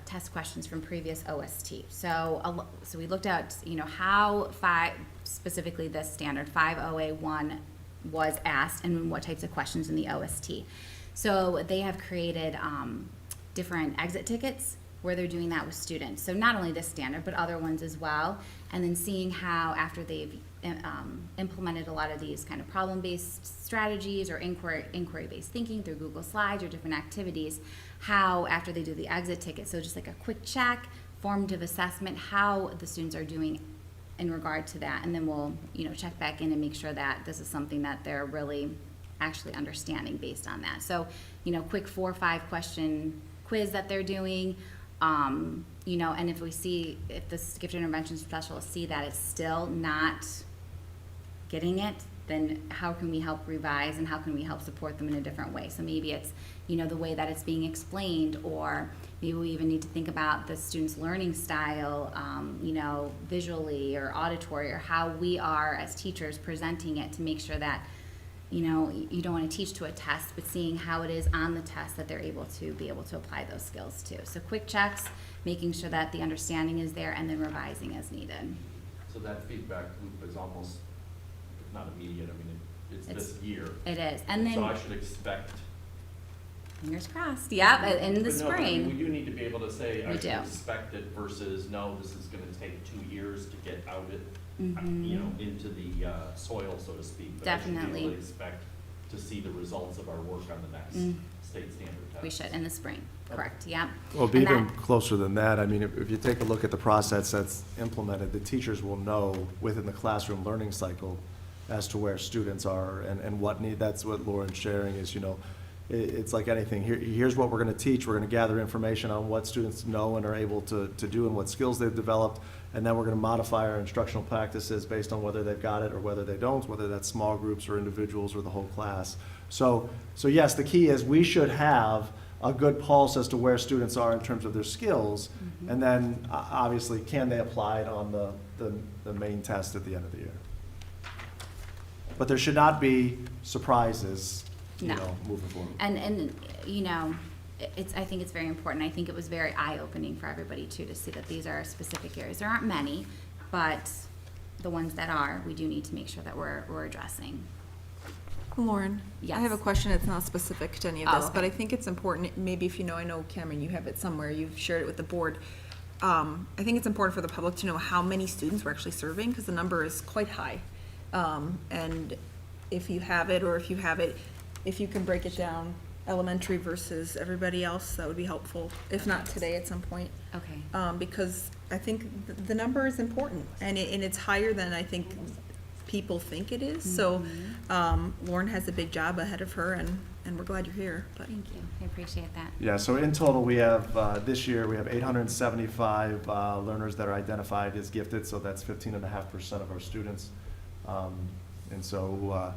test questions from previous OST. So we looked at, how specifically this standard 5OA1 was asked and what types of questions in the OST. So they have created different exit tickets where they're doing that with students. So not only this standard, but other ones as well. And then seeing how after they've implemented a lot of these kind of problem-based strategies or inquiry-based thinking through Google Slides or different activities, how after they do the exit ticket, so just like a quick check, formative assessment, how the students are doing in regard to that. And then we'll, check back in and make sure that this is something that they're really actually understanding based on that. So, quick 4 or 5 question quiz that they're doing, and if the gifted intervention specialists see that it's still not getting it, then how can we help revise and how can we help support them in a different way? So maybe it's, the way that it's being explained, or maybe we even need to think about the student's learning style, visually or auditory, or how we are as teachers presenting it to make sure that, you don't want to teach to a test, but seeing how it is on the test that they're able to apply those skills to. So quick checks, making sure that the understanding is there, and then revising as needed. So that feedback loop is almost, if not immediate, it's this year. It is. And then, So I should expect. fingers crossed, yeah, in the But no, but spring. we do need to be able to say, I We should do. expect it versus, no, this is gonna take 2 years to get out it, Mhm. into the soil, so to speak. But I should be Definitely. able to expect to see the results of our work on the next Mm. state standard test. We should, in the spring, correct, yeah. Well, And even that- closer than that, if you take a look at the process that's implemented, the teachers will know within the classroom learning cycle as to where students are and what need. That's what Lauren's sharing is, it's like anything. Here's what we're going to teach. We're going to gather information on what students know and are able to do and what skills they've developed. And then we're going to modify our instructional practices based on whether they've got it or whether they don't, whether that's small groups or individuals or the whole class. So yes, the key is we should have a good pulse as to where students are in terms of their skills. And then obviously, can they apply it on the main test at the end of the year? But there should not be surprises, No. moving forward. And I think it's very important. I think it was very eye-opening for everybody too, to see that these are specific areas. There aren't many, but the ones that are, we do need to make sure that we're addressing. Lauren? Yes. I have a question. It's not specific to any of Oh, this, but okay. I think it's important, maybe if I know, Cameron, you have it somewhere, you've shared it with the board. I think it's important for the public to know how many students we're actually serving, because the number is quite high. And if you have it, if you can break it down, elementary versus everybody else, that would be helpful, if not today, at some point. Okay. Because I think the number is important, and it's higher than I think people think it is. So Lauren has a big job ahead of her, and we're glad you're here. But Thank you. I appreciate that. Yeah, so in total, we have, this year, we have 875 learners that are identified as gifted, so that's 15.5% of our students. And so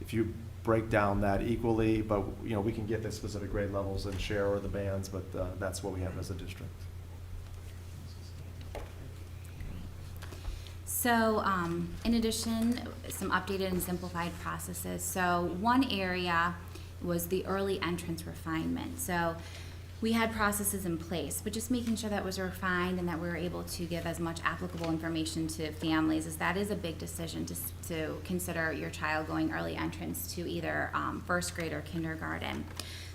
if you break down that equally, but, we can get the specific grade levels and share or the bands, but that's what we have as a district. So, in addition, some updated and simplified processes. So one area was the early entrance refinement. So we had processes in place, but just making sure that was refined and that we were able to give as much applicable information to families, as that is a big decision to consider your child going early entrance to either first grade or kindergarten.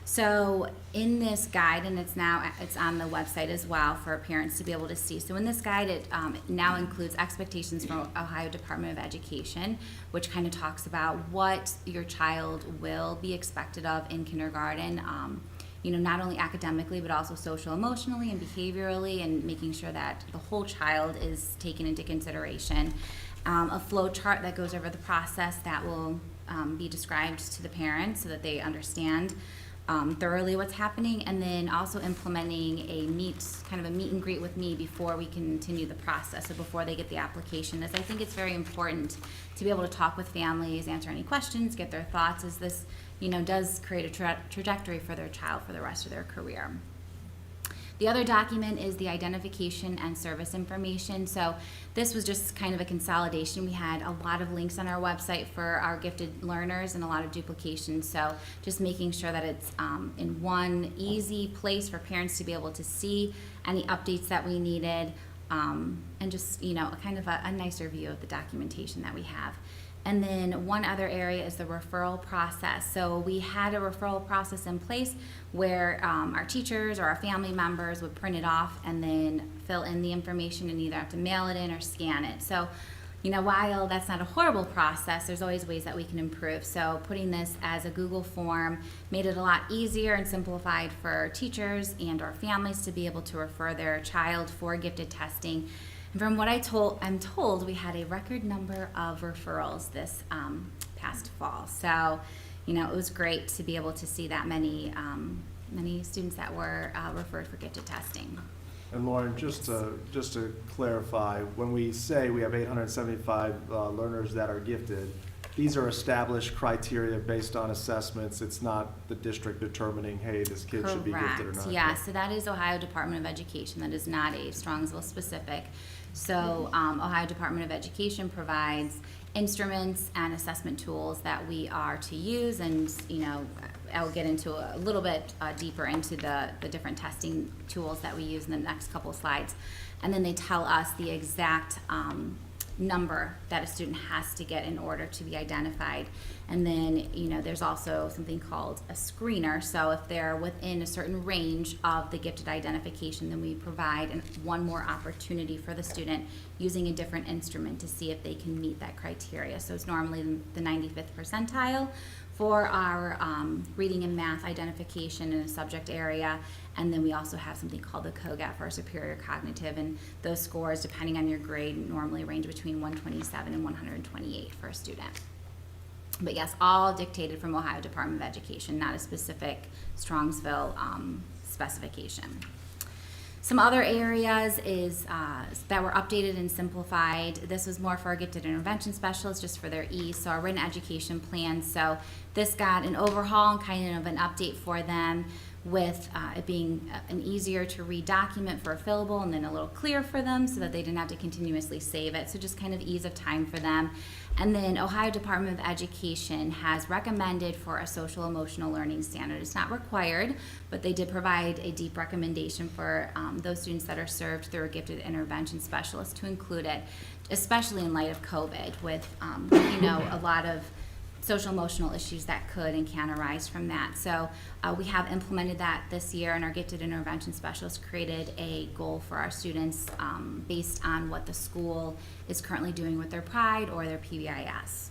So in this guide, and it's on the website as well for parents to be able to see. So in this guide, it now includes expectations from Ohio Department of Education, which kind of talks about what your child will be expected of in kindergarten. not only academically, but also social, emotionally, and behaviorally, and making sure that the whole child is taken into consideration. A flow chart that goes over the process that will be described to the parents so that they understand thoroughly what's happening, and then also implementing a meet and greet with me before we continue the process, so before they get the application, as I think it's very important to be able to talk with families, answer any questions, get their thoughts, as this, does create a trajectory for their child for the rest of their career. The other document is the identification and service information. So this was just kind of a consolidation. We had a lot of links on our website for our gifted learners and a lot of duplication. So just making sure that it's in one easy place for parents to be able to see any updates that we needed, and just, kind of a nicer view of the documentation that we have. And then one other area is the referral process. So we had a referral process in place where our teachers or our family members would print it off and then fill in the information and either have to mail it in or scan it. So, while that's not a horrible process, there's always ways that we can improve. So putting this as a Google form made it a lot easier and simplified for teachers and our families to be able to refer their child for gifted testing. And from what I'm told, we had a record number of referrals this past fall. So, it was great to be able to see that many students that were referred for gifted testing. And Lauren, just to clarify, when we say we have 875 learners that are gifted, these are established criteria based on assessments. It's not the district determining, hey, this kid should be gifted or not. Yeah, so that is Ohio Department of Education. That is not a Strongsville specific. So Ohio Department of Education provides instruments and assessment tools that we are to use, and I'll get into a little bit deeper into the different testing tools that we use in the next couple of slides. And then they tell us the exact number that a student has to get in order to be identified. And then, there's also something called a screener. So if they're within a certain range of the gifted identification, then we provide one more opportunity for the student using a different instrument to see if they can meet that criteria. So it's normally the 95th percentile for our reading and math identification in a subject area. And then we also have something called the COGAT for superior cognitive, and those scores, depending on your grade, normally range between 127 and 128 for a student. But yes, all dictated from Ohio Department of Education, not a specific Strongsville specification. Some other areas is that were updated and simplified. This was more for our gifted intervention specialists, just for their ease. So our written education plan. So this got an overhaul and kind of an update for them, with it being an easier to read document for a fillable, and then a little clear for them so that they didn't have to continuously save it. So just kind of ease of time for them. And then Ohio Department of Education has recommended for a social emotional learning standard. It's not required, but they did provide a deep recommendation for those students that are served through a gifted intervention specialist to include it, especially in light of COVID, with a lot of social emotional issues that could and can arise from that. So we have implemented that this year, and our gifted intervention specialist created a goal for our students based on what the school is currently doing with their PRIDE or their PBIS.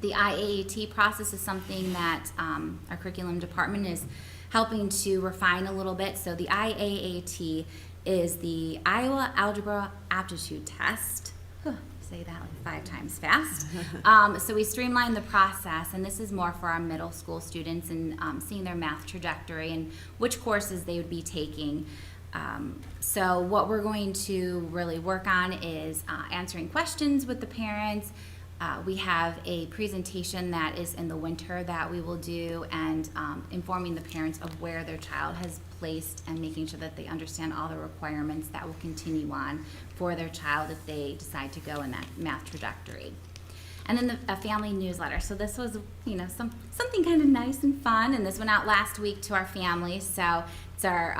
The IAAT process is something that our curriculum department is helping to refine a little bit. So the IAAT is the Iowa Algebra Aptitude Test. Say that like 5 times fast. So we streamlined the process, and this is more for our middle school students and seeing their math trajectory and which courses they would be taking. So what we're going to really work on is answering questions with the parents. We have a presentation that is in the winter that we will do, and informing the parents of where their child has placed and making sure that they understand all the requirements that will continue on for their child if they decide to go in that math trajectory. And then a family newsletter. So this was, something kind of nice and fun, and this went out last week to our families. So it's our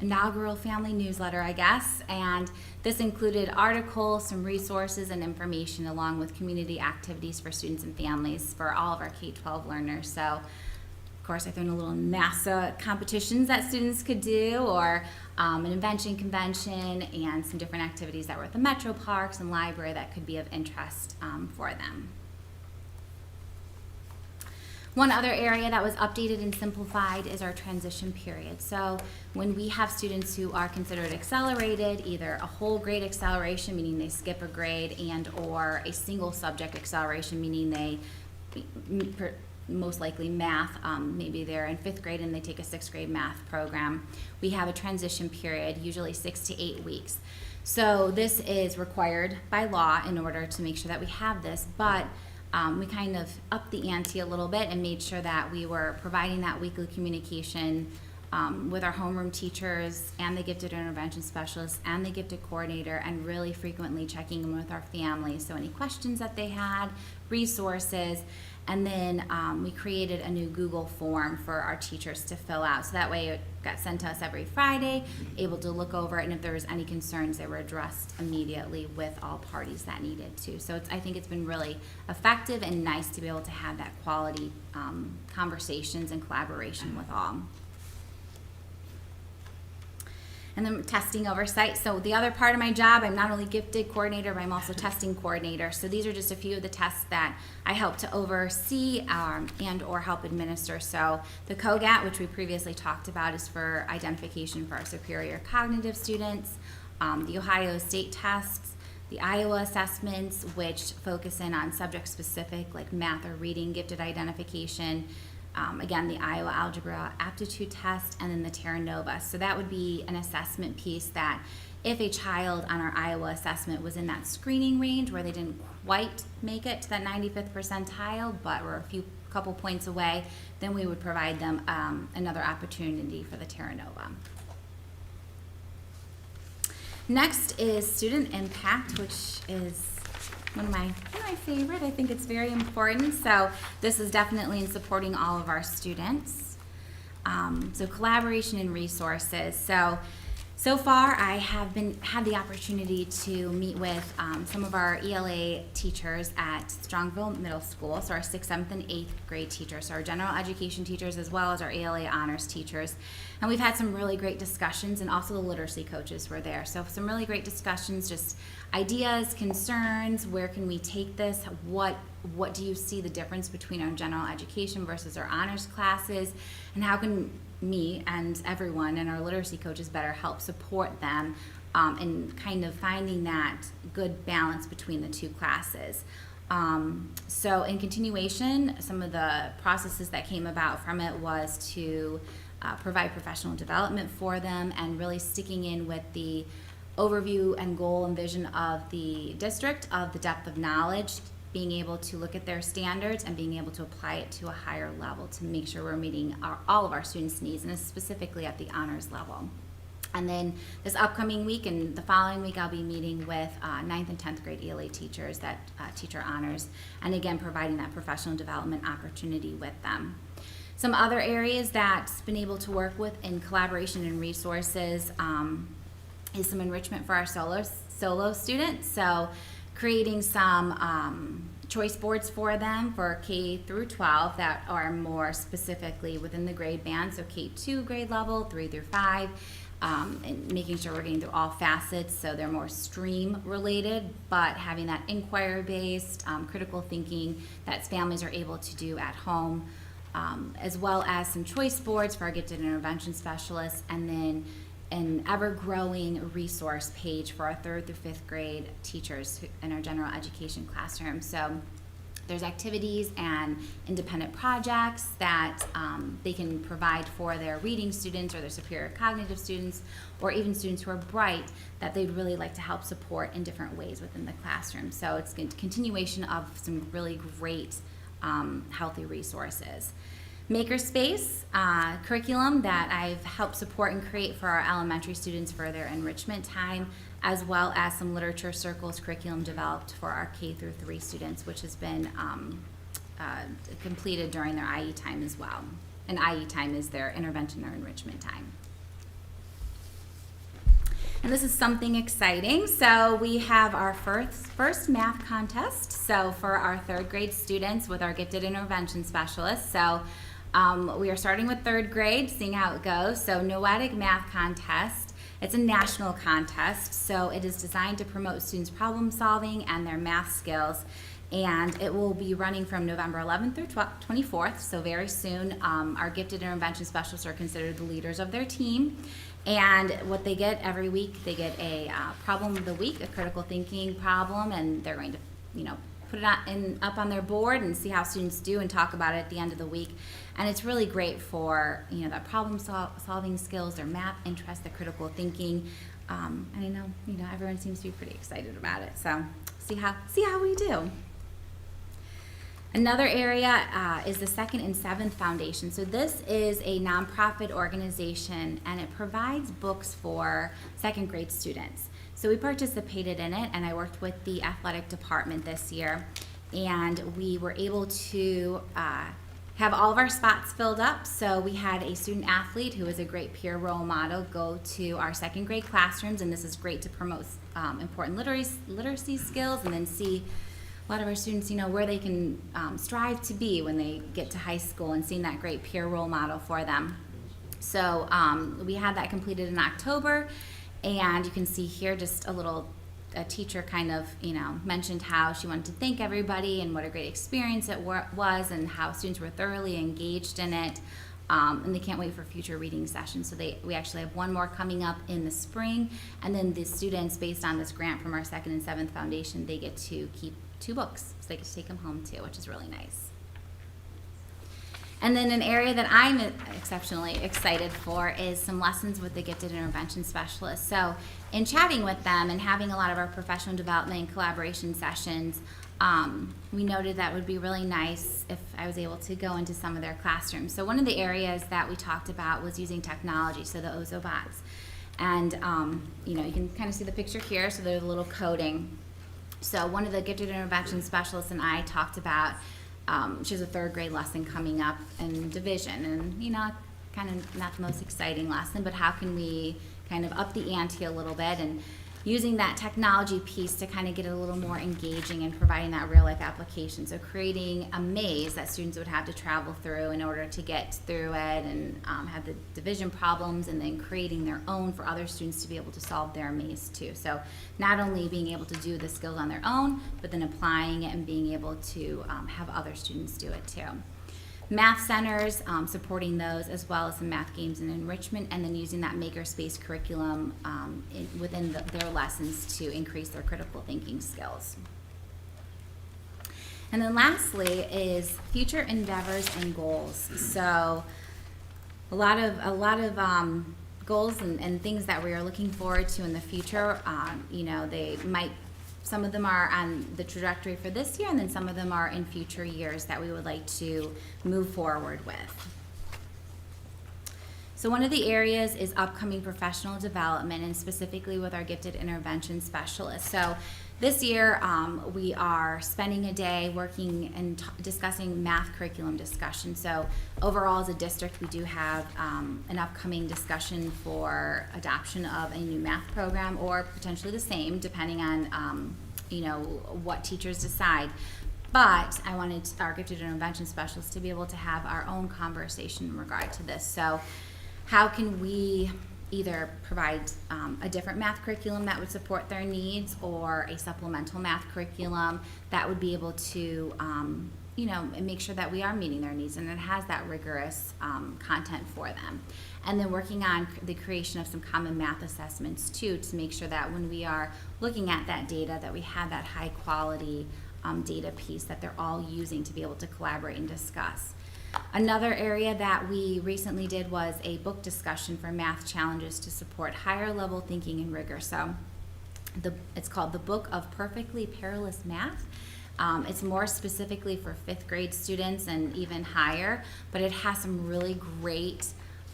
inaugural family newsletter, I guess, and this included articles, some resources and information, along with community activities for students and families for all of our K-12 learners. So, of course, I threw in a little NASA competitions that students could do, or an invention convention, and some different activities that were at the metro parks and library that could be of interest for them. One other area that was updated and simplified is our transition period. So when we have students who are considered accelerated, either a whole grade acceleration, meaning they skip a grade, and or a single subject acceleration, meaning they most likely math, maybe they're in 5th grade and they take a 6th grade math program. We have a transition period, usually 6 to 8 weeks. So this is required by law in order to make sure that we have this, but we kind of upped the ante a little bit and made sure that we were providing that weekly communication with our homeroom teachers and the gifted intervention specialists and the gifted coordinator, and really frequently checking in with our families. So any questions that they had, resources, and then we created a new Google form for our teachers to fill out. So that way it got sent to us every Friday, able to look over it, and if there was any concerns, they were addressed immediately with all parties that needed to. So I think it's been really effective and nice to be able to have that quality conversations and collaboration with all. And then testing oversight. So the other part of my job, I'm not only gifted coordinator, but I'm also testing coordinator. So these are just a few of the tests that I help to oversee and or help administer. So the COGAT, which we previously talked about, is for identification for our superior cognitive students. The Ohio State tests, the Iowa assessments, which focus in on subject specific, like math or reading gifted identification. Again, the Iowa Algebra Aptitude Test, and then the Terra Nova. So that would be an assessment piece that if a child on our Iowa assessment was in that screening range where they didn't quite make it to that 95th percentile, but were a couple points away, then we would provide them another opportunity for the Terra Nova. Next is student impact, which is one of my favorite. I think it's very important. So this is definitely in supporting all of our students. So collaboration and resources. So far I have had the opportunity to meet with some of our ELA teachers at Strongsville Middle School, so our 6th, 7th, and 8th grade teachers, so our general education teachers as well as our ELA honors teachers. And we've had some really great discussions, and also the literacy coaches were there. So some really great discussions, just ideas, concerns, where can we take this, what do you see the difference between our general education versus our honors classes, and how can me and everyone and our literacy coaches better help support them in kind of finding that good balance between the two classes. So in continuation, some of the processes that came about from it was to provide professional development for them, and really sticking in with the overview and goal and vision of the district, of the depth of knowledge, being able to look at their standards and being able to apply it to a higher level to make sure we're meeting all of our students' needs, and specifically at the honors level. And then this upcoming week and the following week, I'll be meeting with 9th and 10th grade ELA teachers that teach our honors, and again, providing that professional development opportunity with them. Some other areas that's been able to work with in collaboration and resources is some enrichment for our solo students. So creating some choice boards for them for K through 12 that are more specifically within the grade band, so K2 grade level, 3 through 5, and making sure we're getting through all facets so they're more stream related, but having that inquiry based, critical thinking that families are able to do at home, as well as some choice boards for our gifted intervention specialists, and then an ever-growing resource page for our 3rd through 5th grade teachers in our general education classroom. So there's activities and independent projects that they can provide for their reading students or their superior cognitive students, or even students who are bright, that they'd really like to help support in different ways within the classroom. So it's a continuation of some really great healthy resources. Makerspace curriculum that I've helped support and create for our elementary students for their enrichment time, as well as some literature circles curriculum developed for our K through 3 students, which has been completed during their IE time as well. And IE time is their intervention or enrichment time. And this is something exciting. So we have our first math contest. So for our 3rd grade students with our gifted intervention specialists. So we are starting with 3rd grade, seeing how it goes. So Noetic Math Contest. It's a national contest, so it is designed to promote students' problem solving and their math skills. And it will be running from November 11th through 24th, so very soon. Our gifted intervention specialists are considered the leaders of their team. And what they get every week, they get a problem of the week, a critical thinking problem, and they're going to, put it up on their board and see how students do and talk about it at the end of the week. And it's really great for, the problem solving skills, their math interest, the critical thinking. And I know, everyone seems to be pretty excited about it. So see how we do. Another area is the Second and Seventh Foundation. So this is a nonprofit organization, and it provides books for second grade students. So we participated in it, and I worked with the athletic department this year, and we were able to have all of our spots filled up. So we had a student athlete who is a great peer role model go to our second grade classrooms, and this is great to promote important literacy skills, and then see a lot of our students, where they can strive to be when they get to high school, and seeing that great peer role model for them. So we had that completed in October, and you can see here just a teacher kind of, mentioned how she wanted to thank everybody and what a great experience it was, and how students were thoroughly engaged in it. And they can't wait for future reading sessions. So we actually have one more coming up in the spring, and then the students, based on this grant from our Second and Seventh Foundation, they get to keep 2 books, so they get to take them home too, which is really nice. And then an area that I'm exceptionally excited for is some lessons with the gifted intervention specialists. So in chatting with them and having a lot of our professional development and collaboration sessions, we noted that it would be really nice if I was able to go into some of their classrooms. So one of the areas that we talked about was using technology, so the Ozobots. And you can kind of see the picture here, so there's a little coding. So one of the gifted intervention specialists and I talked about, she has a 3rd grade lesson coming up in division, and kind of not the most exciting lesson, but how can we kind of up the ante a little bit, and using that technology piece to kind of get it a little more engaging and providing that real life application. So creating a maze that students would have to travel through in order to get through it, and have the division problems, and then creating their own for other students to be able to solve their maze too. So not only being able to do the skills on their own, but then applying it and being able to have other students do it too. Math centers, supporting those, as well as some math games and enrichment, and then using that makerspace curriculum within their lessons to increase their critical thinking skills. And then lastly is future endeavors and goals. So a lot of goals and things that we are looking forward to in the future. Some of them are on the trajectory for this year, and then some of them are in future years that we would like to move forward with. So one of the areas is upcoming professional development, and specifically with our gifted intervention specialists. So this year, we are spending a day working and discussing math curriculum discussion. So overall, as a district, we do have an upcoming discussion for adoption of a new math program, or potentially the same, depending on what teachers decide. But I wanted our gifted intervention specialists to be able to have our own conversation in regard to this. So how can we either provide a different math curriculum that would support their needs, or a supplemental math curriculum that would be able to make sure that we are meeting their needs and it has that rigorous content for them. And then working on the creation of some common math assessments too, to make sure that when we are looking at that data, that we have that high quality data piece that they're all using to be able to collaborate and discuss. Another area that we recently did was a book discussion for math challenges to support higher level thinking and rigor. So it's called The Book of Perfectly Perilous Math. It's more specifically for 5th grade students and even higher, but it has some really great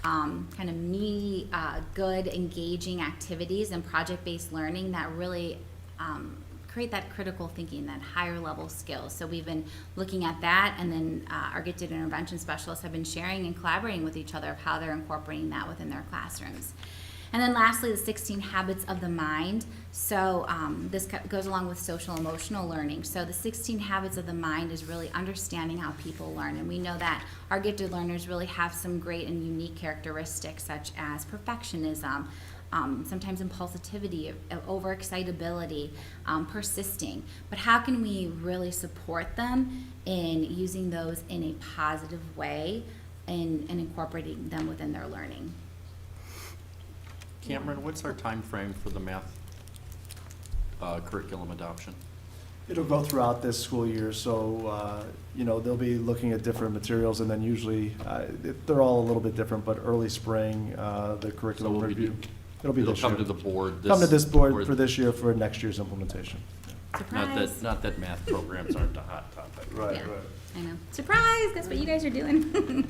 kind of meaty, good, engaging activities and project-based learning that really create that critical thinking, that higher level skills. So we've been looking at that, and then our gifted intervention specialists have been sharing and collaborating with each other of how they're incorporating that within their classrooms. And then lastly, the 16 habits of the mind. So this goes along with social emotional learning. So the 16 habits of the mind is really understanding how people learn. And we know that our gifted learners really have some great and unique characteristics, such as perfectionism, sometimes impulsivity, overexcitability, persisting. But how can we really support them in using those in a positive way and incorporating them within their learning? Cameron, what's our time frame for the math curriculum adoption? It'll go throughout this school year, so, they'll be looking at different materials, and then usually, they're all a little bit different, but early spring, the curriculum So it'll be- review. It'll be this year. come to the board. Come to this board or- for this year for next year's implementation. Surprise. Not that math programs aren't a hot topic. Right, Yeah. right. I know. Surprise! That's what you guys are doing.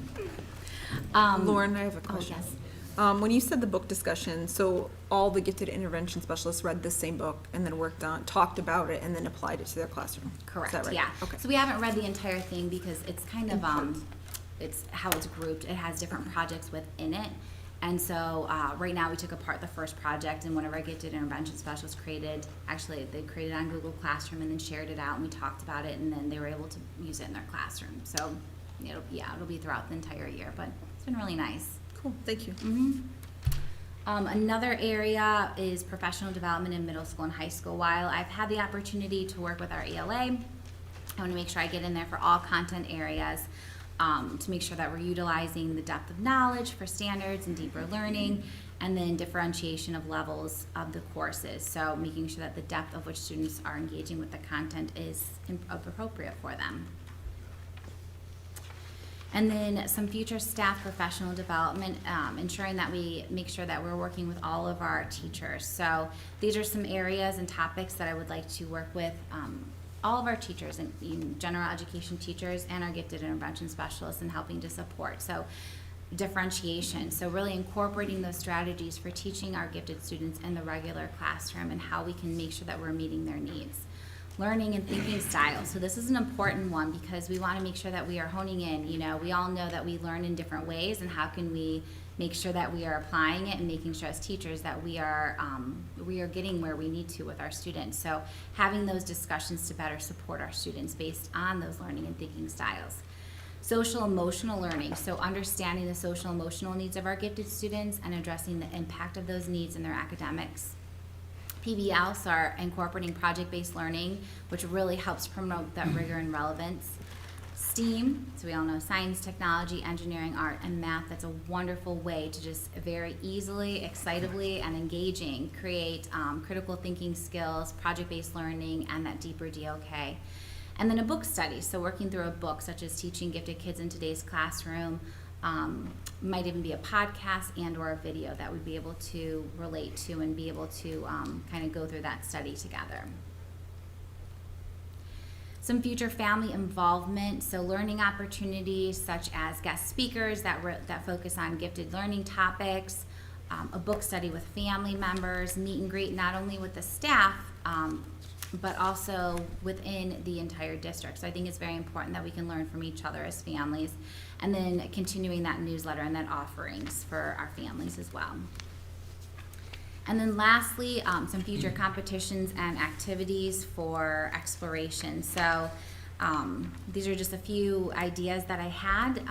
Lauren, I have a Oh, question. yes. When you said the book discussion, so all the gifted intervention specialists read the same book and then talked about it and then applied it to their classroom? Correct, Is that right? yeah. Okay. So we haven't read the entire thing because it's kind of, it's how it's grouped. It has different projects within it. And so, right now, we took apart the first project, and one of our gifted intervention specialists they created on Google Classroom and then shared it out, and we talked about it, and then they were able to use it in their classroom. So, it'll be throughout the entire year, but it's been really nice. Cool, thank you. Another area is professional development in middle school and high school. While I've had the opportunity to work with our ELA, I want to make sure I get in there for all content areas to make sure that we're utilizing the depth of knowledge for standards and deeper learning, and then differentiation of levels of the courses. So making sure that the depth of which students are engaging with the content is appropriate for them. And then some future staff professional development, ensuring that we make sure that we're working with all of our teachers. So these are some areas and topics that I would like to work with all of our teachers, and general education teachers and our gifted intervention specialists, in helping to support. So differentiation, so really incorporating those strategies for teaching our gifted students in the regular classroom and how we can make sure that we're meeting their needs. Learning and thinking styles. So this is an important one because we want to make sure that we are honing in. We all know that we learn in different ways, and how can we make sure that we are applying it and making sure as teachers that we are getting where we need to with our students. So having those discussions to better support our students based on those learning and thinking styles. Social emotional learning, so understanding the social emotional needs of our gifted students and addressing the impact of those needs in their academics. PBLs are incorporating project-based learning, which really helps promote that rigor and relevance. STEAM, so we all know science, technology, engineering, art, and math. That's a wonderful way to just very easily, excitably, and engaging create critical thinking skills, project-based learning, and that deeper DOK. And then a book study, so working through a book such as Teaching Gifted Kids in Today's Classroom, might even be a podcast and or a video that we'd be able to relate to and be able to kind of go through that study together. Some future family involvement, so learning opportunities such as guest speakers that focus on gifted learning topics, a book study with family members, meet and greet not only with the staff, but also within the entire district. So I think it's very important that we can learn from each other as families, and then continuing that newsletter and that offerings for our families as well. And then lastly, some future competitions and activities for exploration. So these are just a few ideas that I had.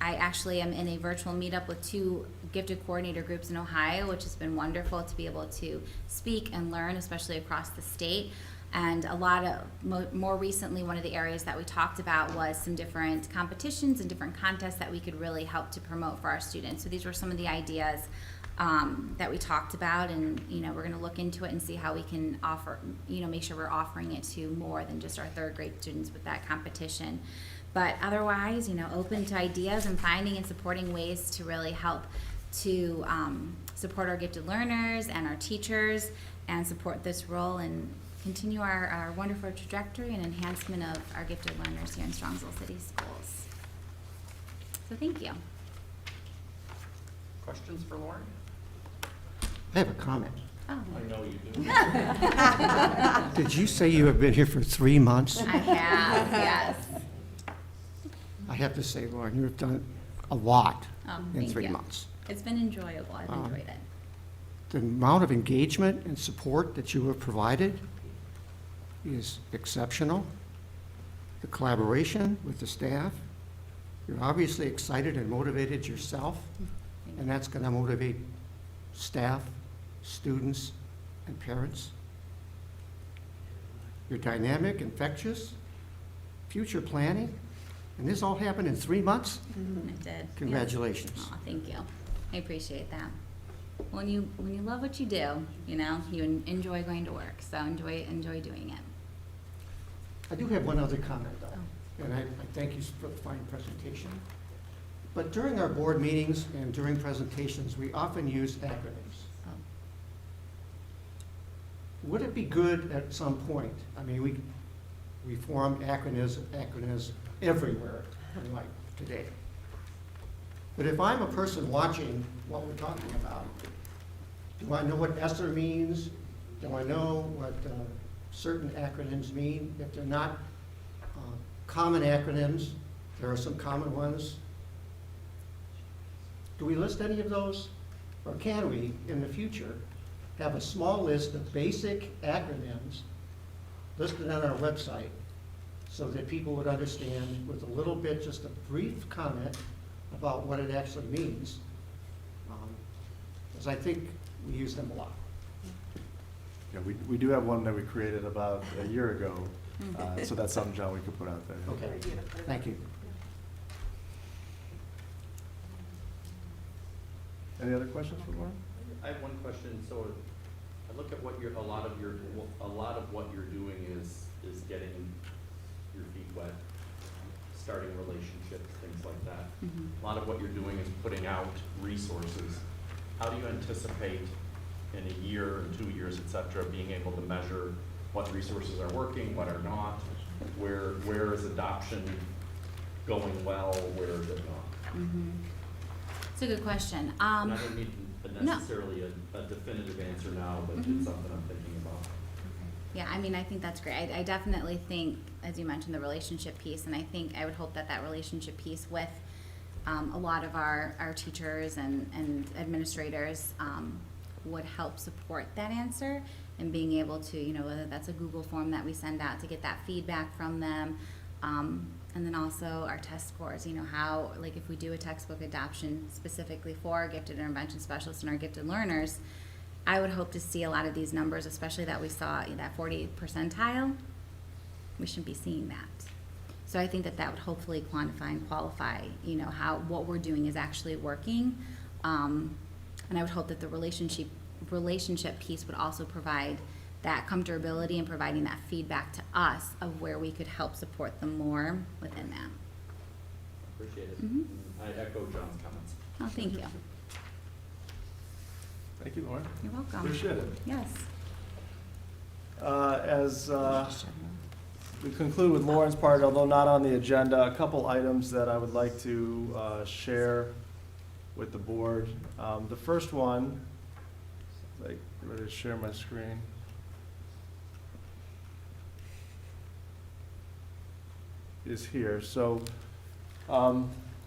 I actually am in a virtual meetup with 2 gifted coordinator groups in Ohio, which has been wonderful to be able to speak and learn, especially across the state. And a lot of, more recently, one of the areas that we talked about was some different competitions and different contests that we could really help to promote for our students. So these were some of the ideas that we talked about, and we're going to look into it and see how we can offer, make sure we're offering it to more than just our 3rd grade students with that competition. But otherwise, open to ideas and finding and supporting ways to really help to support our gifted learners and our teachers, and support this role and continue our wonderful trajectory and enhancement of our gifted learners here in Strongsville City Schools. So thank you. Questions for Lauren? I have a comment. Oh, I know you do. Did you say you have been here for 3 months? I have, yes. I have to say, Lauren, you've done a lot in Thank 3 you. months. It's been enjoyable. I've enjoyed it. The amount of engagement and support that you have provided is exceptional. The collaboration with the staff, you're obviously excited and motivated yourself, and that's going to motivate staff students, and parents. You're dynamic, infectious, future planning, and this all happened in 3 months? It did. Congratulations. Oh, thank you. I appreciate that. When you love what you do, you know, you enjoy going to work, so enjoy doing it. I do have one other comment, though, and I thank you for the fine presentation. But during our board meetings and during presentations, we often use acronyms. Oh. Would it be good at some point, I mean, we form acronyms everywhere in life today. But if I'm a person watching what we're talking about, do I know what ESSER means? Do I know what certain acronyms mean? If they're not common acronyms, there are some common ones. Do we list any of those? Or can we, in the future, have a small list of basic acronyms listed on our website so that people would understand with a little bit, just a brief comment about what it actually means? Because I think we use them a lot. Yeah, we do have one that we created about a year ago, so that's something, John, we could put out there. Okay, thank you. Any other questions for Lauren? I have one question. So I look at what a lot of what you're doing is getting your feet wet, starting relationships, things like that. A lot of what you're doing is putting out resources. How do you anticipate in a year and 2 years, et cetera, being able to measure what resources are working, what are not, where is adoption going well, where is it not? It's a good question. And I don't need No. necessarily a definitive answer now, but it's something I'm thinking about. Yeah, I mean, I think that's great. I definitely think, as you mentioned, the relationship piece, and I would hope that relationship piece with a lot of our teachers and administrators would help support that answer, and being able to, you know, whether that's a Google form that we send out to get that feedback from them, and then also our test scores, you know, how, like if we do a textbook adoption specifically for our gifted intervention specialists and our gifted learners, I would hope to see a lot of these numbers, especially that we saw that 40th percentile. We shouldn't be seeing that. So I think that would hopefully quantify and qualify, you know, what we're doing is actually working. And I would hope that the relationship piece would also provide that comfortability and providing that feedback to us of where we could help support them more within that. Appreciate it. I echo John's comments. Oh, thank you. Thank you, Lauren. You're welcome. Appreciate it. Yes. As we conclude with Lauren's part, although not on the agenda, a couple items that I would like to share with the board. The first one, like, ready to share my screen. Is here. So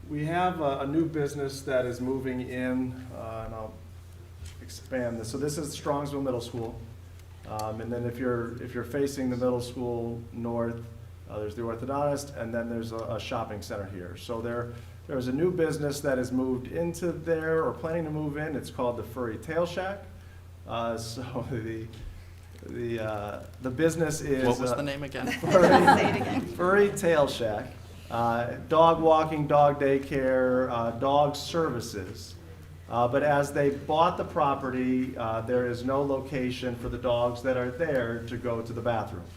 we have a new business that is moving in, and I'll expand this. So this is Strongsville Middle School. And then if you're facing the middle school north, there's the orthodontist, and then there's a shopping center here. So there's a new business that has moved into there or planning to move in. It's called the Furry Tail Shack. So the business is What was the name again? Furry Tail Shack. Dog walking, dog daycare, dog services. But as they bought the property, there is no location for the dogs that are there to go to the bathroom.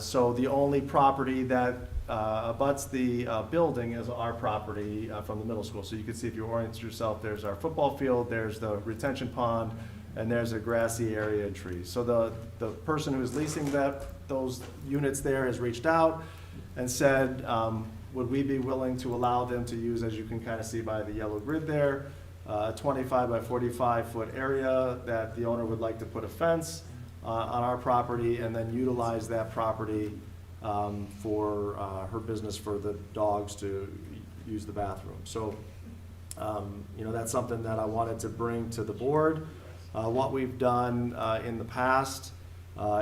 So the only property that abuts the building is our property from the middle school. So you can see if you orient yourself, there's our football field, there's the retention pond, and there's a grassy area and trees. So the person who's leasing those units there has reached out and said, would we be willing to allow them to use, as you can kind of see by the yellow grid there, a 25 by 45 foot area that the owner would like to put a fence on our property and then utilize that property for her business for the dogs to use the bathroom. So, you know, that's something that I wanted to bring to the board. What we've done in the past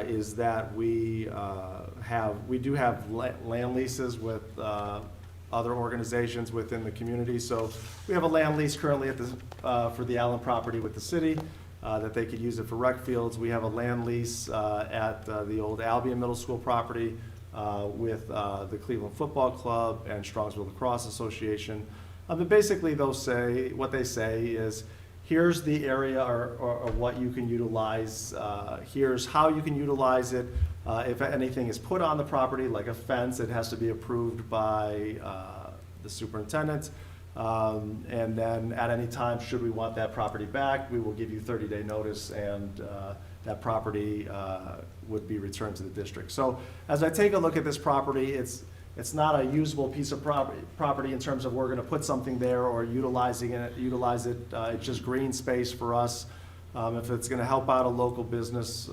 is that we do have land leases with other organizations within the community. So we have a land lease currently at for the Allen property with the city. that they could use it for rec fields. We have a land lease at the old Albion Middle School property with the Cleveland Football Club and Strongsville Lacrosse Association. But basically, what they say is, here's the area or what you can utilize, here's how you can utilize it. If anything is put on the property, like a fence, it has to be approved by the superintendent. And then at any time, should we want that property back, we will give you 30-day notice, and that property would be returned to the district. So as I take a look at this property, it's not a usable piece of property in terms of we're going to put something there or utilize it. It's just green space for us. If it's going to help out a local business,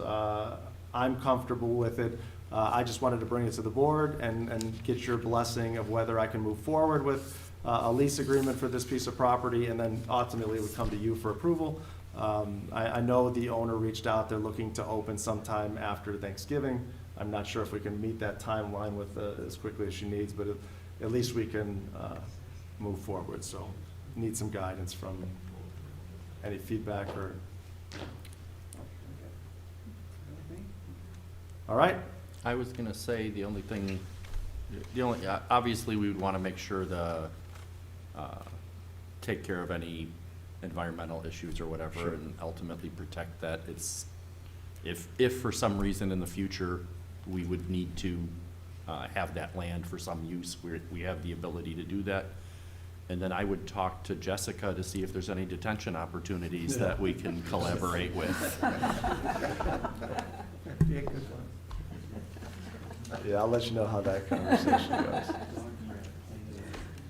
I'm comfortable with it. I just wanted to bring it to the board and get your blessing of whether I can move forward with a lease agreement for this piece of property, and then ultimately it would come to you for approval. I know the owner reached out. They're looking to open sometime after Thanksgiving. I'm not sure if we can meet that timeline with as quickly as she needs, but at least we can move forward. So need some guidance from any feedback or. All right. I was gonna say, obviously, we would wanna make sure take care of any environmental issues or whatever, Sure. and ultimately protect that. If for some reason in the future, we would need to have that land for some use, we have the ability to do that. And then I would talk to Jessica to see if there's any detention opportunities that we can collaborate with. Be a good one. Yeah, I'll let you know how that conversation goes.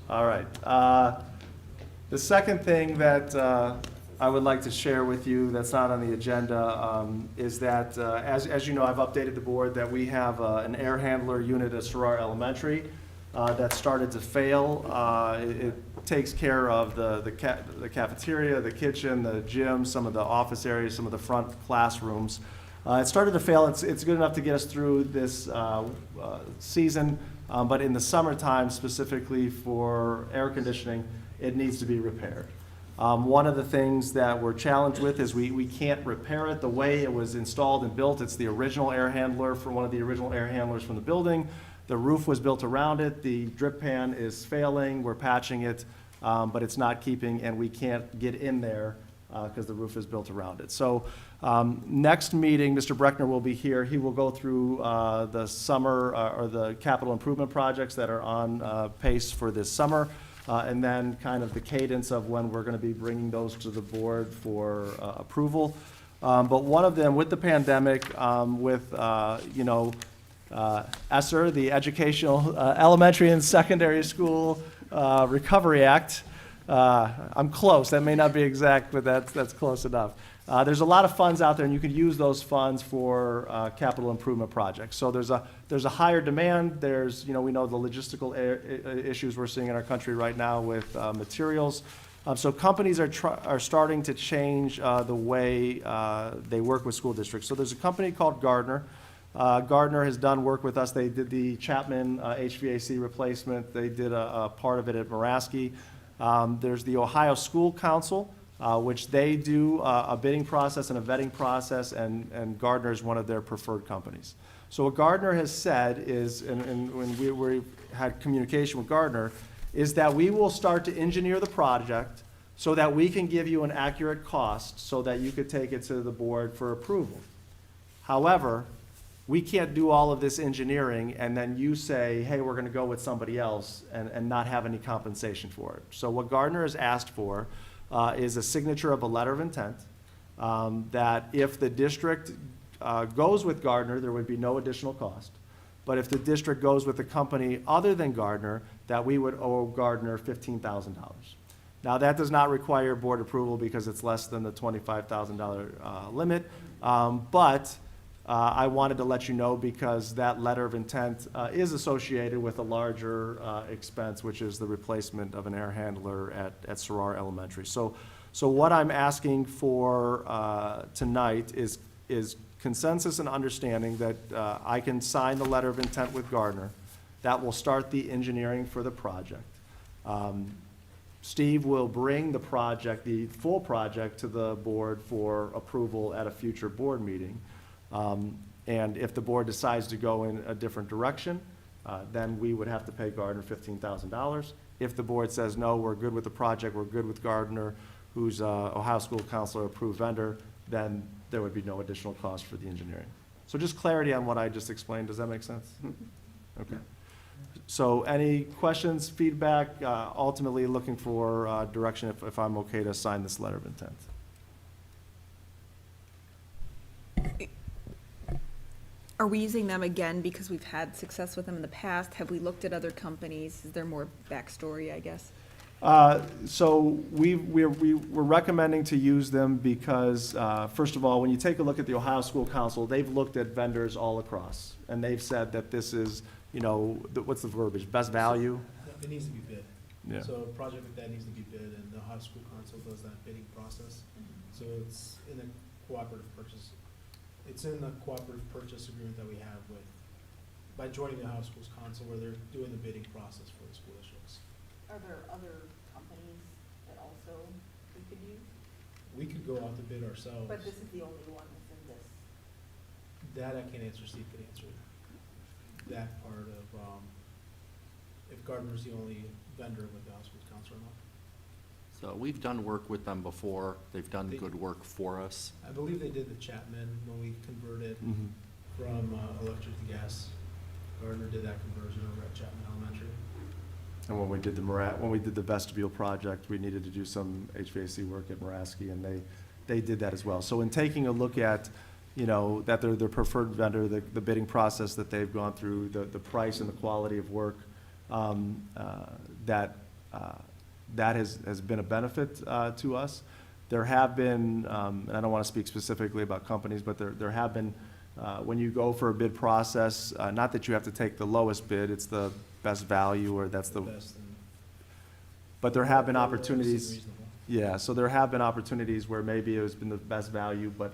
All right. The second thing that I would like to share with you that's not on the agenda is that, as you know, I've updated the board that we have an air handler unit at Sarrar Elementary that started to fail. It takes care of the cafeteria, the kitchen, the gym, some of the office areas, some of the front classrooms. It started to fail. It's good enough to get us through this season, but in the summertime, specifically for air conditioning, it needs to be repaired. One of the things that we're challenged with is we can't repair it the way it was installed and built. It's the original air handler for one of the original air handlers from the building. The roof was built around it. The drip pan is failing. We're patching it, but it's not keeping, and we can't get in there because the roof is built around it. So next meeting, Mr. Breckner will be here. He will go through the summer or the capital improvement projects that are on pace for this summer, and then kind of the cadence of when we're going to be bringing those to the board for approval. But one of them, with the pandemic, with, ESSER, the Educational Elementary and Secondary School Recovery Act. I'm close. That may not be exact, but that's close enough. There's a lot of funds out there, and you can use those funds for capital improvement projects. So there's a higher demand. There's, we know the logistical issues we're seeing in our country right now with materials. So companies are starting to change the way they work with school districts. So there's a company called Gardner. Gardner has done work with us. They did the Chapman HVAC replacement. They did a part of it at Maraski. There's the Ohio School Council, which they do a bidding process and a vetting process, and Gardner is one of their preferred companies. So what Gardner has said is, and when we had communication with Gardner, is that we will start to engineer the project so that we can give you an accurate cost so that you could take it to the board for approval. However, we can't do all of this engineering and then you say, hey, we're going to go with somebody else and not have any compensation for it. So what Gardner has asked for is a signature of a letter of intent that if the district goes with Gardner, there would be no additional cost. But if the district goes with a company other than Gardner, that we would owe Gardner $15,000. Now, that does not require board approval because it's less than the $25,000 limit, but I wanted to let you know because that letter of intent is associated with a larger expense, which is the replacement of an air handler at Sarrar Elementary. So what I'm asking for tonight is consensus and understanding that I can sign the letter of intent with Gardner. That will start the engineering for the project. Steve will bring the project, the full project, to the board for approval at a future board meeting. And if the board decides to go in a different direction, then we would have to pay Gardner $15,000. If the board says, no, we're good with the project, we're good with Gardner, who's a Ohio School Counselor approved vendor, then there would be no additional cost for the engineering. So just clarity on what I just explained. Does that make sense? Okay. So any questions, feedback, ultimately looking for direction if I'm okay to sign this letter of intent. Are we using them again because we've had success with them in the past? Have we looked at other companies? Is there more backstory, I guess? So we're recommending to use them because, first of all, when you take a look at the Ohio School Council, they've looked at vendors all across, and they've said that this is, you know, what's the verbiage, best value? It needs to be bid. Yeah. So a project like that needs to be bid, and the Ohio School Council does that bidding process. So it's in a cooperative purchase. It's in the cooperative purchase agreement that we have with, by joining the Ohio Schools Council, where they're doing the bidding process for the school districts. Are there other companies that also we could use? We could go out to bid ourselves. But this is the only one that's in this. That I can't answer, Steve can answer that part of, if Gardner's the only vendor with the Ohio Schools Council or not. So we've done work with them before. They've done They- good work for us. I believe they did the Chapman when we converted Mhm. from electric to gas. Gardner did that conversion over at Chapman Elementary. And when we did the vestibule project, we needed to do some HVAC work at Maraski, and they did that as well. So in taking a look at, you know, that they're the preferred vendor, the bidding process that they've gone through, the price and the quality of work, that has been a benefit to us. There have been, and I don't want to speak specifically about companies, but there have been, when you go for a bid process, not that you have to take the lowest bid, it's the best value, or that's the, Best and- but there have been Seem opportunities. reasonable. Yeah, so there have been opportunities where maybe it has been the best value, but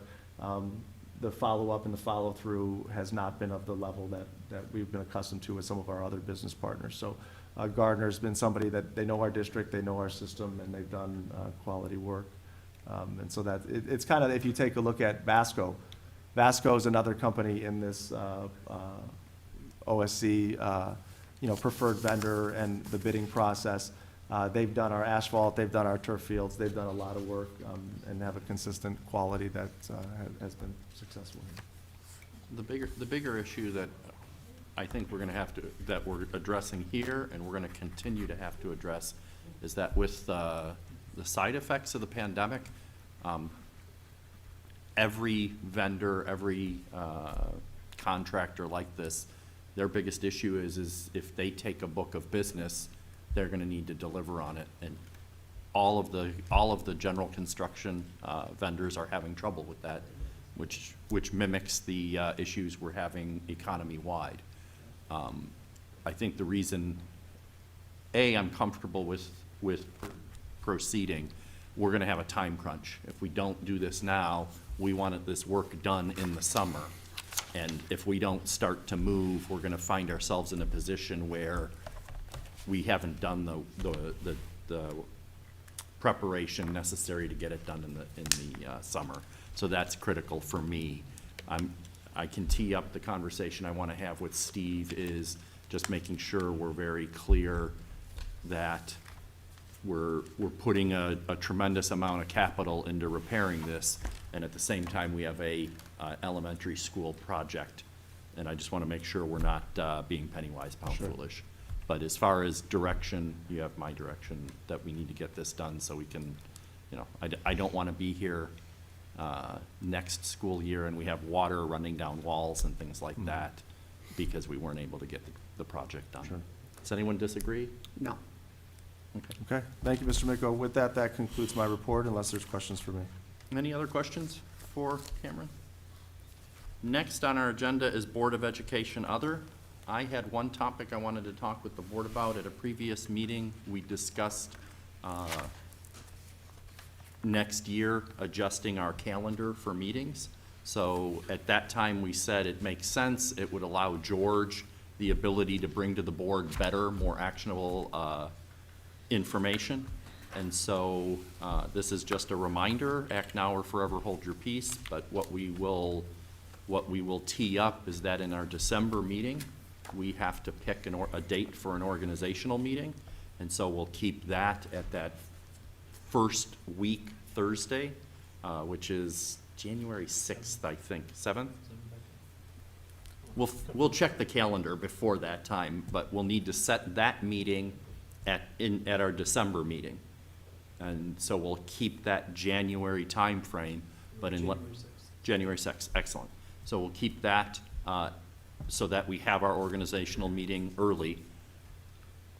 the follow-up and the follow-through has not been of the level that we've been accustomed to with some of our other business partners. So Gardner's been somebody that, they know our district, they know our system, and they've done quality work. And so that, it's kind of, if you take a look at Vasco, Vasco is another company in this OSC, you know, preferred vendor and the bidding process. They've done our asphalt, they've done our turf fields, they've done a lot of work, and have a consistent quality that has been successful. The bigger issue that I think we're gonna have to, that we're addressing here, and we're gonna continue to have to address, is that with the side effects of the pandemic, every vendor, every contractor like this, their biggest issue is if they take a book of business, they're gonna need to deliver on it. And all of the general construction vendors are having trouble with that, which mimics the issues we're having economy-wide. I think the reason, I'm comfortable with proceeding, we're gonna have a time crunch. If we don't do this now, we wanted this work done in the summer. And if we don't start to move, we're gonna find ourselves in a position where we haven't done the preparation necessary to get it done in the summer. So that's critical for me. I can tee up the conversation I want to have with Steve, is just making sure we're very clear that we're putting a tremendous amount of capital into repairing this, and at the same time, we have a elementary school project. And I just want to make sure we're not being penny-wise, pound foolish. But as far as direction, you have my direction, that we need to get this done so we can, you know, I don't want to be here next school year and we have water running down walls and things like that because we weren't able to get the project done. Sure. Does anyone disagree? No. Okay. Okay, thank you, Mr. Miko. With that, that concludes my report, unless there's questions for me. Any other questions for Cameron? Next on our agenda is Board of Education Other. I had one topic I wanted to talk with the board about. At a previous meeting, we discussed next year adjusting our calendar for meetings. So at that time, we said it makes sense. It would allow George the ability to bring to the board better, more actionable information. And so this is just a reminder, act now or forever hold your peace. But what we will tee up is that in our December meeting, we have to pick a date for an organizational meeting. And so we'll keep that at that first week Thursday, which is January 6th, I think, 7th? We'll check the calendar before that time, but we'll need to set that meeting at our December meeting. And so we'll keep that January timeframe, but in January 6th, excellent. So we'll keep that so that we have our organizational meeting early.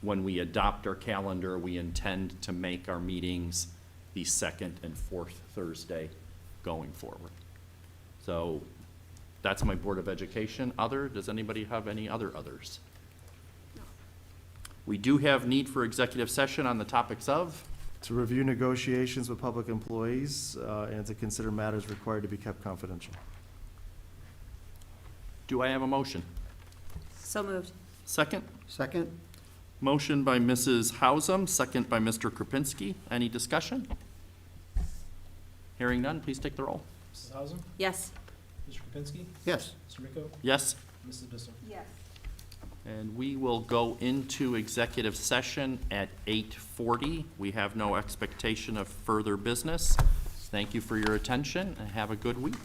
When we adopt our calendar, we intend to make our meetings the second and fourth Thursday going forward. So that's my Board of Education. Does anybody have any others? We do have need for executive session on the topics of, To review negotiations with public employees and to consider matters required to be kept confidential. do I have a motion? So moved. Second? Second? Motion by Mrs. Hausum, second by Mr. Kropinski. Any discussion? Hearing none, please take the roll. Mrs. Hausum, Yes. Mr. Kropinski, Yes. Mr. Miko, Yes? Mrs. Bissell. Yes. And we will go into executive session at 8:40. We have no expectation of further business. Thank you for your attention and have a good week.